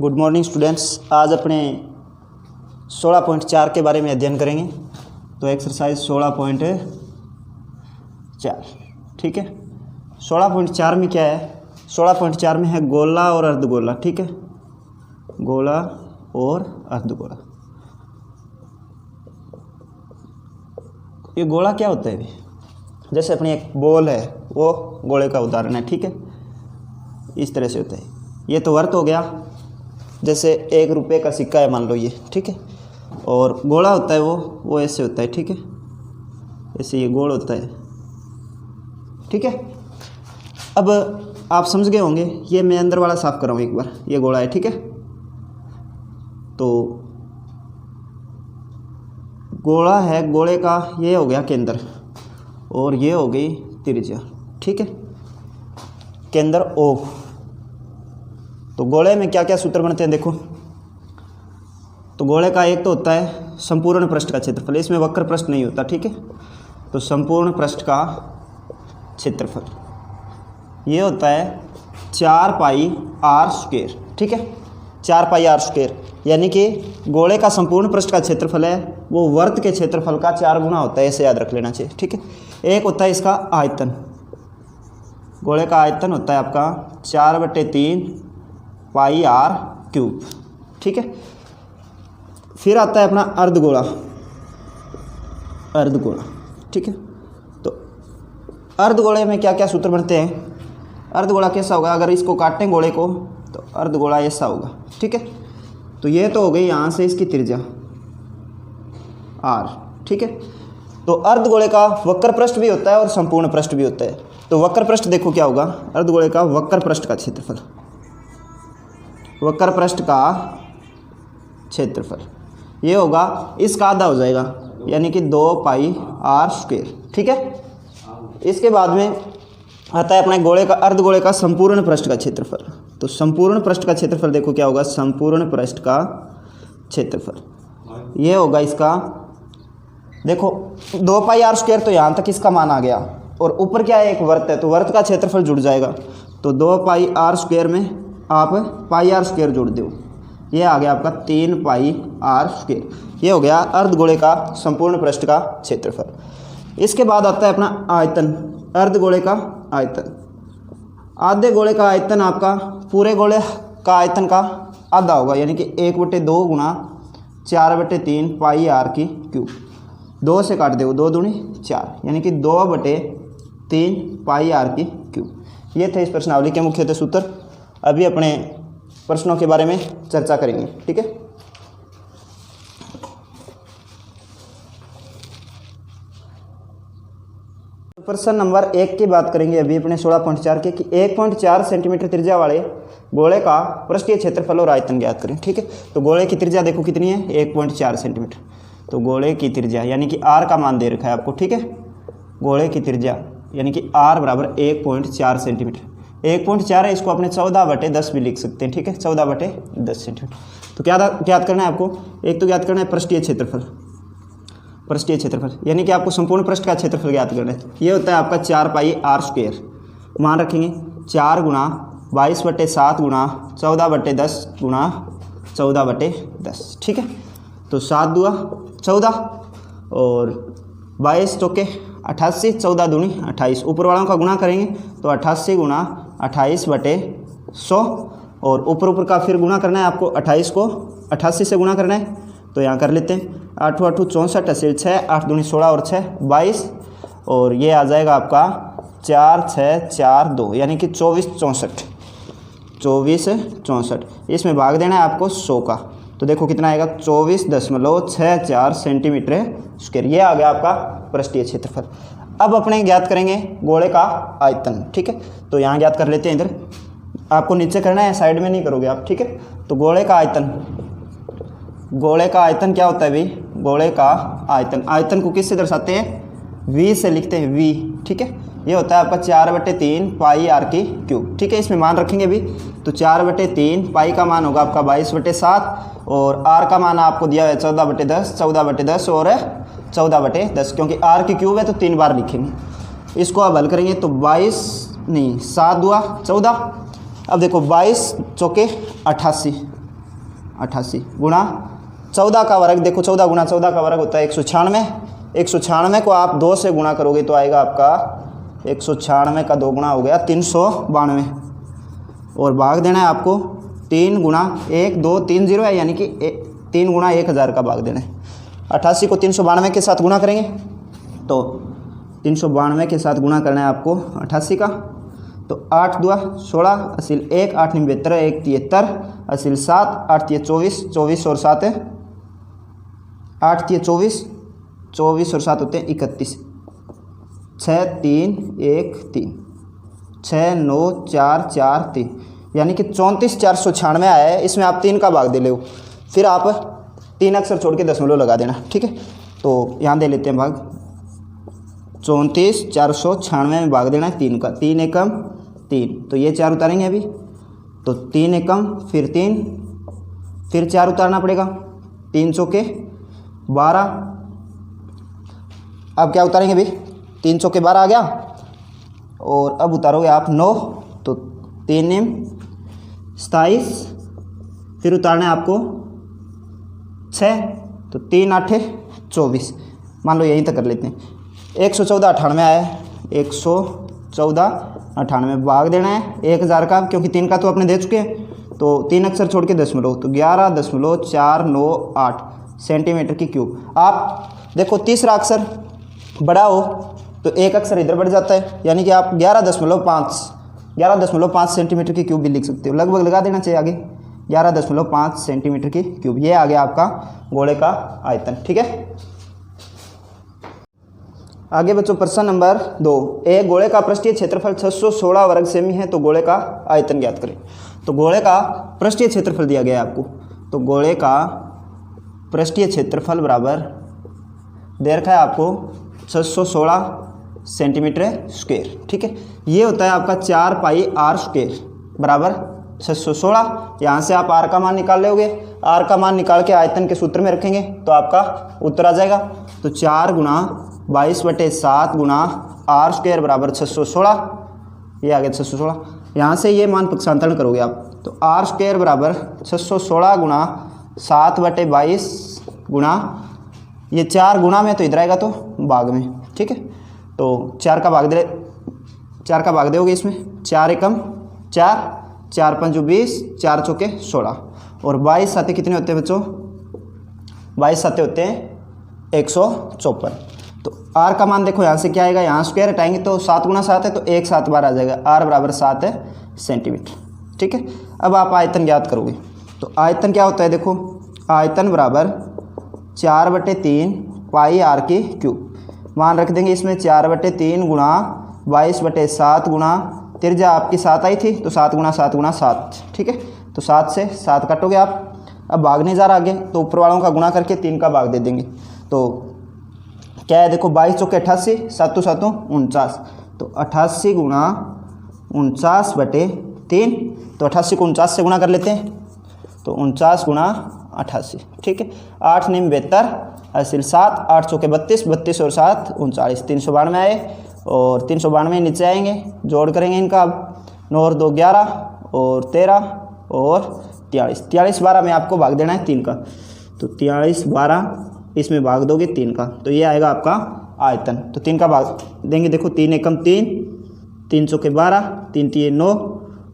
Good morning students. आज अपने 16.4 के बारे में अध्ययन करेंगे। तो एक्सरसाइज 16.4, ठीक है। 16.4 में क्या है? 16.4 में है गोला और अर्धगोला, ठीक है। गोला और अर्धगोला। ये गोला क्या होता है भी? जैसे अपनी एक बॉल है, वो गोले का उदाहरण है, ठीक है। इस तरह से होता है। ये तो वर्त हो गया, जैसे 1 रुपये का सिक्का है मान लो ये, ठीक है। और गोला होता है वो ऐसे होता है, ठीक है। ऐसे ये गोल होता है, ठीक है। अब आप समझ गए होंगे। ये मैं अंदर वाला साफ कर रहा हूँ एक बार। ये गोला है, ठीक है। तो गोला है, गोले का ये हो गया केंद्र और ये हो गई त्रिज्या, ठीक है। केंद्र O। तो गोले में क्या क्या सूत्र बनते हैं देखो। तो गोले का एक तो होता है संपूर्ण पृष्ठ का क्षेत्रफल, इसमें वक्र पृष्ठ नहीं होता, ठीक है। तो संपूर्ण पृष्ठ का क्षेत्रफल ये होता है 4 पाई r स्क्वायर, ठीक है। 4 पाई r स्क्वायर, यानी कि गोले का संपूर्ण पृष्ठ का क्षेत्रफल है वो वर्त के क्षेत्रफल का 4 गुना होता है, ऐसे याद रख लेना चाहिए, ठीक है। एक होता है इसका आयतन। गोले का आयतन होता है आपका 4/3 पाई r क्यूब, ठीक है। फिर आता है अपना अर्धगोला, अर्धगोला, ठीक है। तो अर्धगोले में क्या क्या सूत्र बनते हैं? अर्धगोला कैसा होगा? अगर इसको काटें गोले को तो अर्धगोला ऐसा होगा, ठीक है। तो ये तो हो गई यहाँ से इसकी त्रिज्या r, ठीक है। तो अर्धगोले का वक्र पृष्ठ भी होता है और संपूर्ण पृष्ठ भी होता है। तो वक्र पृष्ठ देखो क्या होगा? अर्धगोले का वक्र पृष्ठ का क्षेत्रफल, वक्र पृष्ठ का क्षेत्रफल ये होगा, इसका आधा हो जाएगा, यानी कि 2 पाई r स्क्वायर, ठीक है। इसके बाद में आता है अपने गोले का, अर्धगोले का संपूर्ण पृष्ठ का क्षेत्रफल। तो संपूर्ण पृष्ठ का क्षेत्रफल देखो क्या होगा? संपूर्ण पृष्ठ का क्षेत्रफल ये होगा इसका, देखो 2 पाई r स्क्वायर, तो यहाँ तक इसका मान आ गया। और ऊपर क्या है? एक वर्त है, तो वर्त का क्षेत्रफल जुड़ जाएगा। तो 2 पाई r स्क्वायर में आप पाई r स्क्वायर जोड़ दो, ये आ गया आपका 3 पाई r स्क्वायर। ये हो गया अर्धगोले का संपूर्ण पृष्ठ का क्षेत्रफल। इसके बाद आता है अपना आयतन, अर्धगोले का आयतन। आधे गोले का आयतन आपका पूरे गोले का आयतन का आधा होगा, यानी कि 1/2 गुणा 4/3 पाई r की क्यूब। 2 से काट दो, 2 दूनी 4, यानी कि 2/3 पाई r की क्यूब। ये थे इस प्रश्नावली के मुख्यतः सूत्र। अभी अपने प्रश्नों के बारे में चर्चा करेंगे, ठीक है। प्रश्न नंबर 1 की बात करेंगे अभी अपने 16.4 के, कि 1.4 सेंटीमीटर त्रिज्या वाले गोले का पृष्ठीय क्षेत्रफल और आयतन ज्ञात करें, ठीक है। तो गोले की त्रिज्या देखो कितनी है? 1.4 सेंटीमीटर। तो गोले की त्रिज्या यानी कि r का मान दे रखा है आपको, ठीक है। गोले की त्रिज्या यानी कि r बराबर 1.4 सेंटीमीटर। 1.4 है, इसको अपने 14/10 भी लिख सकते हैं, ठीक है। 14/10 सेंटीमीटर। तो क्या ज्ञात करना है आपको? एक तो ज्ञात करना है पृष्ठीय क्षेत्रफल, पृष्ठीय क्षेत्रफल यानी कि आपको संपूर्ण पृष्ठ का क्षेत्रफल ज्ञात करना है। ये होता है आपका 4 पाई r स्क्वायर। मान रखेंगे 4 गुणा 22/7 गुणा 14/10 गुणा 14/10, ठीक है। तो 7 दूआ 14 और 22 चौके 88, 14 दूनी 28। ऊपर वालों का गुणा करेंगे तो 88 गुणा 28/100 और ऊपर का फिर गुणा करना है आपको। 28 को 88 से गुणा करना है, तो यहाँ कर लेते हैं। 8 8 64 ऐसे 6, 8 दूनी 16 और 6 22, और ये आ जाएगा आपका 4 6 4 2, यानी कि 24 64। 24 64, इसमें भाग देना है आपको 100 का। तो देखो कितना आएगा? 24.64 सेंटीमीटर स्क्वायर। ये आ गया आपका पृष्ठीय क्षेत्रफल। अब अपने ज्ञात करेंगे गोले का आयतन, ठीक है। तो यहाँ ज्ञात कर लेते हैं। इधर आपको नीचे करना है, साइड में नहीं करोगे आप, ठीक है। तो गोले का आयतन, गोले का आयतन क्या होता है भाई? गोले का आयतन, आयतन को किससे दर्शाते हैं? v से लिखते हैं, v, ठीक है। ये होता है आपका 4/3 पाई r की क्यूब, ठीक है। इसमें मान रखेंगे भी, तो 4/3 पाई का मान होगा आपका 22/7 और r का मान आपको दिया है 14/10, 14/10 और 14/10, क्योंकि r की क्यूब है तो 3 बार लिखेंगे। इसको अब हल करेंगे तो 7 दूआ 14। अब देखो 22 चौके 88, 88 गुणा 14 का वर्ग, देखो 14 गुणा 14 का वर्ग होता है 196। 196 को आप 2 से गुणा करोगे तो आएगा आपका 196 का 2 गुणा हो गया 392, और भाग देना है आपको 3 गुणा 1 2 3 0 है, यानी कि 3 गुणा 1000 का भाग देना है। 88 को 392 के साथ गुणा करेंगे तो 392 के साथ गुणा करना है आपको 88 का, तो 8 2 16, असील 1, 8 9 72, 1 73, असील 7, 8 3 24, 24 और 7 है 8 3 24, 24 और 7 होते हैं 31, 6 3 1 3, 6 9 4 4 3, यानी कि 34,496 आया है। इसमें आप 3 का भाग दे लो, फिर आप 3 अक्षर छोड़ के दशमलव लगा देना, ठीक है। तो यहाँ दे लेते हैं भाग 34,496 में भाग देना है 3 का, 3 एकम 3, तो ये 4 उतारेंगे अभी, तो 3 एकम फिर 3, फिर 4 उतारना पड़ेगा, 3 चौके 12, अब क्या उतारेंगे अभी, 3 चौके 12 आ गया, और अब उतारोगे आप 9, तो 3 निम 27, फिर उतारना है आपको 6, तो 3 8 24, मान लो यहीं तक कर लेते हैं। 114,98 आया है, 114,98 भाग देना है 1000 का, क्योंकि 3 का तो अपने दे चुके हैं, तो 3 अक्षर छोड़ के दशमलव, तो 11.498 सेंटीमीटर की क्यूब। आप देखो तीसरा अक्षर बड़ा हो तो एक अक्षर इधर बढ़ जाता है, यानी कि आप 11.5 सेंटीमीटर की क्यूब भी लिख सकते हो, लगभग लगा देना चाहिए आगे 11.5 सेंटीमीटर की क्यूब। ये आ गया आपका गोले का आयतन, ठीक है। आगे बच्चों प्रश्न नंबर 2, एक गोले का पृष्ठीय क्षेत्रफल 616 वर्ग सेमी है, तो गोले का आयतन ज्ञात करें। तो गोले का पृष्ठीय क्षेत्रफल दिया गया है आपको, तो गोले का पृष्ठीय क्षेत्रफल बराबर दे रखा है आपको 616 सेंटीमीटर स्क्वायर, ठीक है। ये होता है आपका 4 पाई r स्क्वायर बराबर 616। यहाँ से आप r का मान निकाल लोगे, r का मान निकाल के आयतन के सूत्र में रखेंगे तो आपका उत्तर आ जाएगा। तो 4 गुणा 22/7 गुणा r स्क्वायर बराबर 616, ये आ गया 616। यहाँ से ये मान पक्षांतरण करोगे आप, तो r स्क्वायर बराबर 616 गुणा 7/22 गुणा, ये 4 गुणा में तो इधर आएगा तो भाग में, ठीक है। तो 4 का भाग दोगे इसमें, 4 एकम 4, 4 5 20, 4 चौके 16, और 22 साथे कितने होते हैं बच्चों, 22 साथे होते हैं 154। तो r का मान देखो यहाँ से क्या आएगा, यहाँ स्क्वायर हटाएंगे तो 7 गुणा 7 है तो 1 7 बार आ जाएगा, r बराबर 7 है सेंटीमीटर, ठीक है। अब आप आयतन ज्ञात करोगे, तो आयतन क्या होता है, देखो आयतन बराबर 4/3 पाई r की क्यूब, मान रख देंगे इसमें 4/3 गुणा 22/7 गुणा, त्रिज्या आपकी 7 आई थी तो 7 गुणा 7 गुणा 7, ठीक है। तो 7 से 7 काटोगे आप, अब भाग नहीं जा रहा आगे, तो ऊपर वालों का गुणा करके 3 का भाग दे देंगे। तो क्या है, देखो 22 चौके 88, 7 7 49, तो 88 गुणा 49/3, तो 88 को 49 से गुणा कर लेते हैं, तो 49 गुणा 88, ठीक है। 8 9 72, असील 7, 8 चौके 32, 32 और 7 39, 392 आए, और 392 नीचे आएंगे, जोड़ करेंगे इनका, 9 और 2 11, और 13 और 43, 43 12 में आपको भाग देना है 3 का, तो 43 12 इसमें भाग दोगे 3 का, तो ये आएगा आपका आयतन। तो 3 का भाग देंगे, देखो 3 एकम 3, 3 चौके 12, 3 3 9,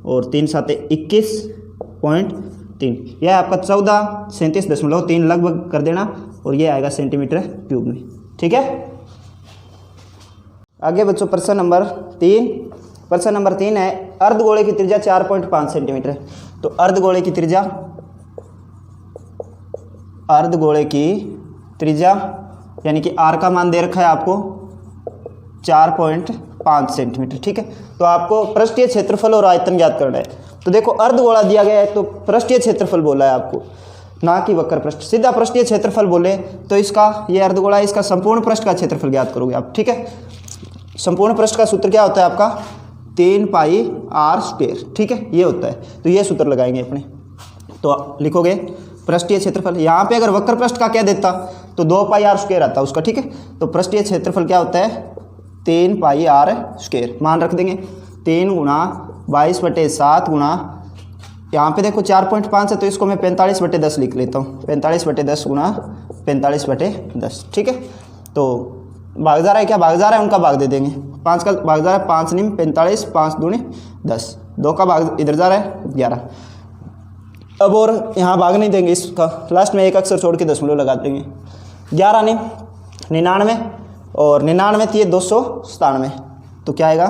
और 3 7 21.3, यह आपका 1437.3 लगभग कर देना, और ये आएगा सेंटीमीटर क्यूब में, ठीक है। आगे बच्चों प्रश्न नंबर 3, प्रश्न नंबर 3 है अर्धगोले की त्रिज्या 4.5 सेंटीमीटर है। तो अर्धगोले की त्रिज्या यानी कि r का मान दे रखा है आपको 4.5 सेंटीमीटर, ठीक है। तो आपको पृष्ठीय क्षेत्रफल और आयतन ज्ञात करना है। तो देखो अर्धगोला दिया गया है तो पृष्ठीय क्षेत्रफल बोला है आपको, ना कि वक्र पृष्ठ। सीधा पृष्ठीय क्षेत्रफल बोले तो इसका, ये अर्धगोला है, इसका संपूर्ण पृष्ठ का क्षेत्रफल ज्ञात करोगे आप, ठीक है। संपूर्ण पृष्ठ का सूत्र क्या होता है आपका, 3 पाई r स्क्वायर, ठीक है, ये होता है। तो ये सूत्र लगाएंगे अपने, तो लिखोगे पृष्ठीय क्षेत्रफल। यहाँ पे अगर वक्र पृष्ठ का क्या देता तो 2 पाई r स्क्वायर आता उसका, ठीक है। तो पृष्ठीय क्षेत्रफल क्या होता है, 3 पाई r स्क्वायर, मान रख देंगे 3 गुणा 22/7 गुणा यहाँ पे देखो 4.5 है तो इसको मैं 45/10 लिख लेता हूँ। 45/10 गुणा 45/10, ठीक है। तो भाग जा रहा है क्या, भाग जा रहा है, उनका भाग दे देंगे। 5 का भाग जा रहा है 5 निम 45, 5 दूनी 10, 2 का भाग इधर जा रहा है 11। अब और यहाँ भाग नहीं देंगे इसका, लास्ट में एक अक्षर छोड़ के दशमलव लगा देंगे। 11 निम 99 और 99 थी 297, तो क्या आएगा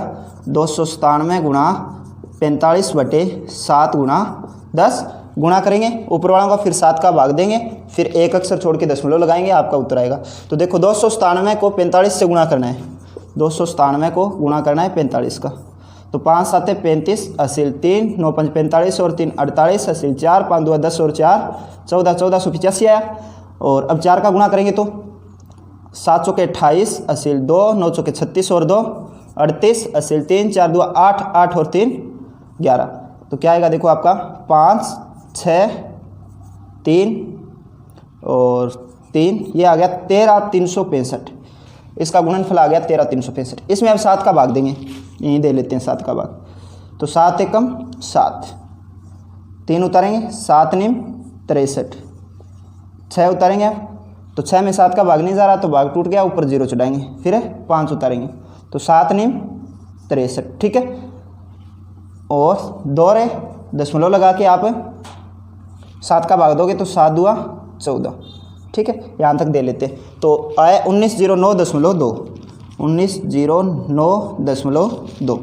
297 गुणा 45/7 गुणा 10, गुणा करेंगे ऊपर वालों का, फिर 7 का भाग देंगे, फिर एक अक्षर छोड़ के दशमलव लगाएंगे, आपका उत्तर आएगा। तो देखो 297 को 45 से गुणा करना है, 297 को गुणा करना है 45 का, तो 5 7 35, असील 3, 9 5 45 और 3 48, असील 4, 5 2 10 और 4 14, 1485 आया। और अब 4 का गुणा करेंगे तो 7 चौके 28, असील 2, 9 चौके 36 और 2 38, असील 3, 4 2 8, 8 और 3 11। तो क्या आएगा देखो आपका 5 6 3 और 3, ये आ गया 13,365। इसका गुणनफल आ गया 13,365। इसमें अब 7 का भाग देंगे, यहीं दे लेते हैं 7 का भाग, तो 7 एकम 7, 3 उतारेंगे 7 निम 63, 6 उतारेंगे आप, तो 6 में 7 का भाग नहीं जा रहा तो भाग टूट गया, ऊपर 0 चढ़ाएंगे, फिर 5 उतारेंगे तो 7 निम 63, ठीक है। और 2 रे दशमलव लगा के आप 7 का भाग दोगे तो 7 दुआ 14, ठीक है, यहाँ तक दे लेते हैं। तो आए 1909.2, 1909.2,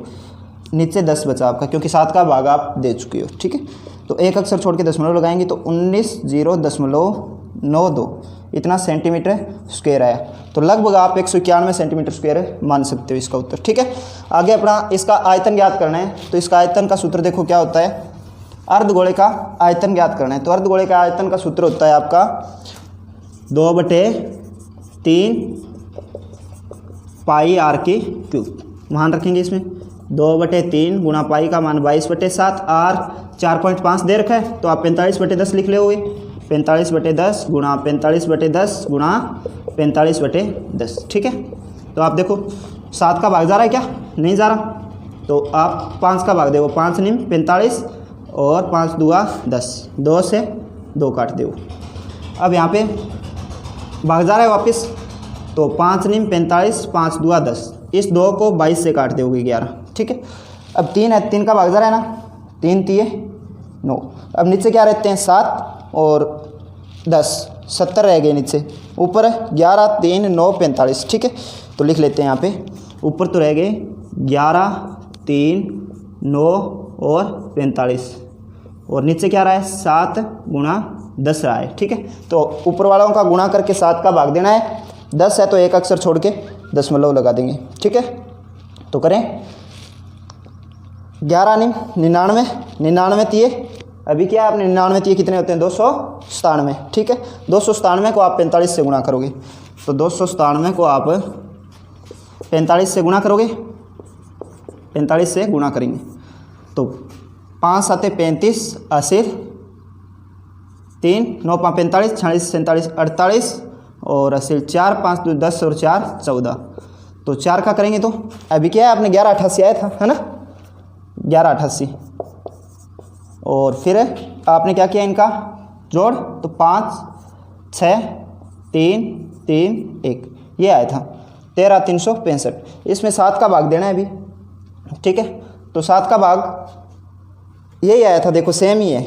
नीचे 10 बचा आपका, क्योंकि 7 का भाग आप दे चुके हो, ठीक है। तो एक अक्षर छोड़ के दशमलव लगाएंगे तो 19,092 इतना सेंटीमीटर स्क्वायर आया। तो लगभग आप 191 सेंटीमीटर स्क्वायर मान सकते हो इसका उत्तर, ठीक है। आगे अपना इसका आयतन ज्ञात करना है, तो इसका आयतन का सूत्र देखो क्या होता है, अर्धगोले का आयतन ज्ञात करना है। तो अर्धगोले का आयतन का सूत्र होता है आपका 2/3 पाई r की क्यूब, मान रखेंगे इसमें 2/3 गुणा पाई का मान 22/7, r 4.5 दे रखा है तो आप 45/10 लिख लोगे, 45/10 गुणा 45/10 गुणा 45/10, ठीक है। तो आप देखो 7 का भाग जा रहा है क्या, नहीं जा रहा, तो आप 5 का भाग देखो, 5 निम 45 और 5 दुआ 10, 2 से 2 काट दो। अब यहाँ पे भाग जा रहा है वापस, तो 5 निम 45, 5 दुआ 10, इस 2 को 22 से काट दोगे 11, ठीक है। अब 3 है, 3 का भाग जा रहा है ना, 3 3 9, अब नीचे क्या रहते हैं 7 और 10, 70 रह गए नीचे, ऊपर 11 3 9 45, ठीक है। तो लिख लेते हैं यहाँ पे, ऊपर तो रह गए 11 3 9 और 45, और नीचे क्या रहा है 7 गुणा 10 रहा है, ठीक है। तो ऊपर वालों का गुणा करके 7 का भाग देना है, 10 है तो एक अक्षर छोड़ के दशमलव लगा देंगे, ठीक है। तो करें 11 निम 99, 99 तिये, अभी क्या है आपने 99 तिये कितने होते हैं 297, ठीक है। 297 को आप 45 से गुणा करोगे, तो 297 को आप 45 से गुणा करोगे, 45 से गुणा करेंगे तो 5 7 35, असीर 3 9 5 45, 46 47 48 और असील 4 5 2 10 और 4 14। तो 4 का करेंगे तो अभी क्या है आपने 1188 आया था, है ना, 1188, और फिर आपने क्या किया इनका जोड़, तो 5 6 3 3 1, ये आया था 13,365। इसमें 7 का भाग देना है अभी, ठीक है। तो 7 का भाग यही आया था, देखो सेम ही है,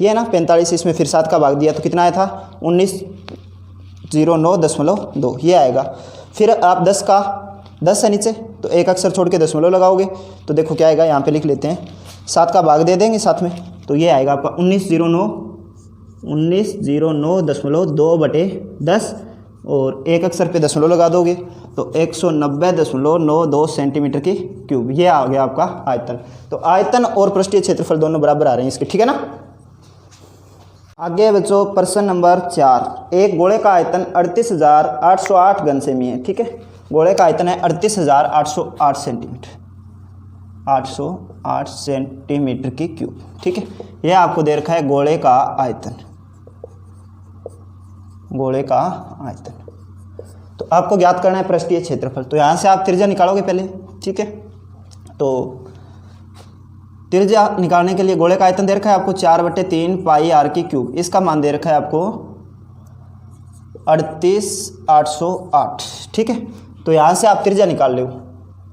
ये है ना 45, इसमें फिर 7 का भाग दिया तो कितना आया था 19,009.2, ये आएगा। फिर आप 10 का 10 है नीचे, तो एक अक्षर छोड़ के दशमलव लगाओगे तो देखो क्या आएगा, यहाँ पे लिख लेते हैं, 7 का भाग दे देंगे साथ में, तो ये आएगा आपका 19,009.2/10 और एक अक्षर पे दशमलव लगा दोगे तो 190.92 सेंटीमीटर की क्यूब, ये आ गया आपका आयतन। तो आयतन और पृष्ठीय क्षेत्रफल दोनों बराबर आ रहे हैं इसके, ठीक है ना। आगे बच्चों प्रश्न नंबर 4, एक गोले का आयतन 38,808 घन सेमी है, ठीक है। गोले का आयतन है 38,808 सेंटीमीटर, 808 सेंटीमीटर की क्यूब, ठीक है। यह आपको दे रखा है गोले का आयतन, गोले का आयतन। तो आपको ज्ञात करना है पृष्ठीय क्षेत्रफल, तो यहाँ से आप त्रिज्या निकालोगे पहले, ठीक है। तो त्रिज्या निकालने के लिए गोले का आयतन दे रखा है आपको 4/3 पाई आर की क्यूब, इसका मान दे रखा है आपको 38,808। ठीक है, तो यहाँ से आप त्रिज्या निकाल लो।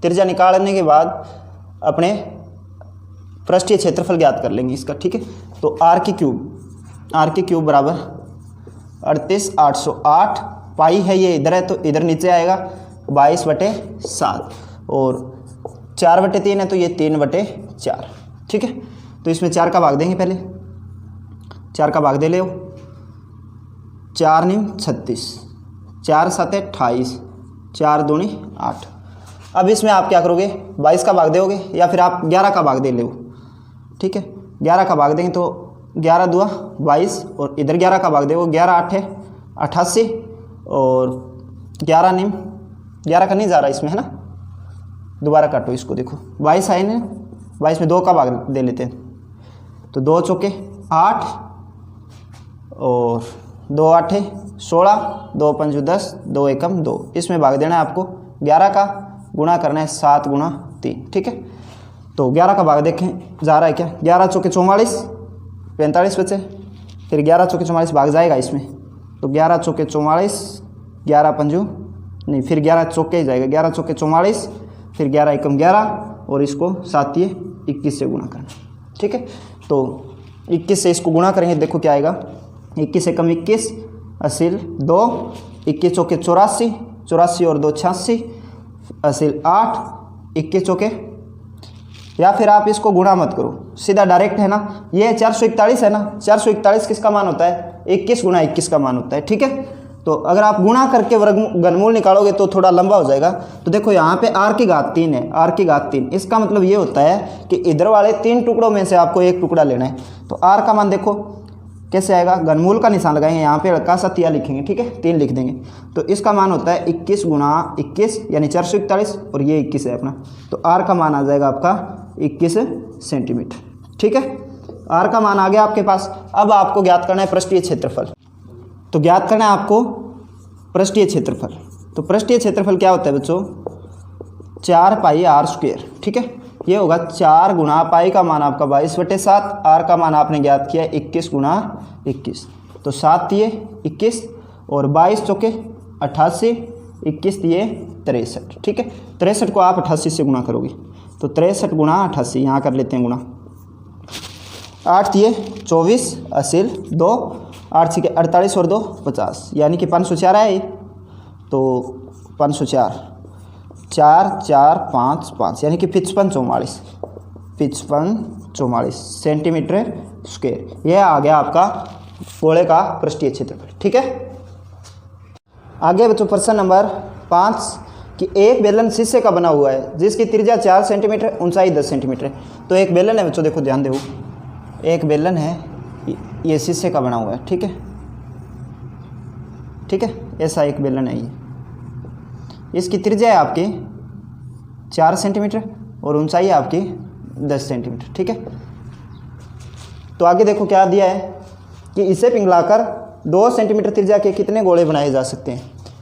त्रिज्या निकालने के बाद अपने पृष्ठीय क्षेत्रफल ज्ञात कर लेंगे इसका। ठीक है, तो आर की क्यूब बराबर 38,808, पाई है ये इधर है तो इधर नीचे आएगा 22/7, और 4/3 है तो ये 3/4। ठीक है, तो इसमें 4 का भाग देंगे, पहले 4 का भाग दे ले, 4 9 36, 4 7 28, 4 2 8। अब इसमें आप क्या करोगे, 22 का भाग दोगे या फिर आप 11 का भाग दे लो। ठीक है, 11 का भाग देंगे तो 11 2 22, और इधर 11 का भाग दोगे, 11 8 है 88, और 11 9 11 का नहीं जा रहा इसमें, है ना, दोबारा काटो इसको, देखो 22 आए ना, 22 में 2 का भाग दे लेते हैं, तो 2 चौके 8, और 2 8 16, 2 5 10, 2 एकम 2, इसमें भाग देना है आपको 11 का, गुणा करना है 7 × 3। ठीक है, तो 11 का भाग देखें जा रहा है क्या, 11 चौके 44, 45 बचे, फिर 11 चौके 44 भाग जाएगा इसमें, तो 11 चौके 44, 11 पंजू नहीं, फिर 11 चौके ही जाएगा, 11 चौके 44, फिर 11 एकम 11, और इसको 7 ये 21 से गुणा करना। ठीक है, तो 21 से इसको गुणा करेंगे, देखो क्या आएगा, 21 एकम 21, असील 2, 21 चौके 84, 84 और 2 86, असील 8, 21 चौके, या फिर आप इसको गुणा मत करो, सीधा डायरेक्ट है ना, ये 441 है ना, 441 किसका मान होता है, 21 × 21 का मान होता है। ठीक है, तो अगर आप गुणा करके वर्गमूल निकालोगे तो थोड़ा लंबा हो जाएगा। तो देखो यहाँ पे r की घात 3 है, r की घात 3, इसका मतलब ये होता है कि इधर वाले 3 टुकड़ों में से आपको एक टुकड़ा लेना है। तो r का मान देखो कैसे आएगा, घनमूल का निशान लगाएंगे, यहाँ पे हल्का सा तिया लिखेंगे। ठीक है, 3 लिख देंगे, तो इसका मान होता है 21 × 21 यानी 441, और ये 21 है अपना, तो r का मान आ जाएगा आपका 21 सेंटीमीटर। ठीक है, r का मान आ गया आपके पास। अब आपको ज्ञात करना है पृष्ठीय क्षेत्रफल। तो ज्ञात करना है आपको पृष्ठीय क्षेत्रफल। तो पृष्ठीय क्षेत्रफल क्या होता है बच्चों, 4 पाई r²। ठीक है, ये होगा 4 गुणा पाई का मान आपका 22/7, r का मान आपने ज्ञात किया 21 × 21, तो 7 दिए 21, और 22 चौके 88, 21 दिए 63। ठीक है, 63 को आप 88 से गुणा करोगे, तो 63 × 88 यहाँ कर लेते हैं गुणा, 8 दिए 24, असील 2, 8 6 48 और 2 50, यानी कि 504 है ये, तो 504, 4 4 5 5, यानी कि 55 सेंटीमीटर स्क्वायर। यह आ गया आपका गोले का पृष्ठीय क्षेत्रफल। ठीक है, आगे बच्चों प्रश्न नंबर 5 कि एक बेलन शीशे का बना हुआ है जिसकी त्रिज्या 4 सेंटीमीटर, ऊंचाई 10 सेंटीमीटर है। तो एक बेलन है बच्चों, देखो ध्यान दो, एक बेलन है, ये शीशे का बना हुआ है। ठीक है, ठीक है, ऐसा एक बेलन है ये, इसकी त्रिज्या है आपकी 4 सेंटीमीटर और ऊंचाई है आपकी 10 सेंटीमीटर। ठीक है, तो आगे देखो क्या दिया है कि इसे पिघलाकर 2 सेंटीमीटर त्रिज्या के कितने गोले बनाए जा सकते हैं।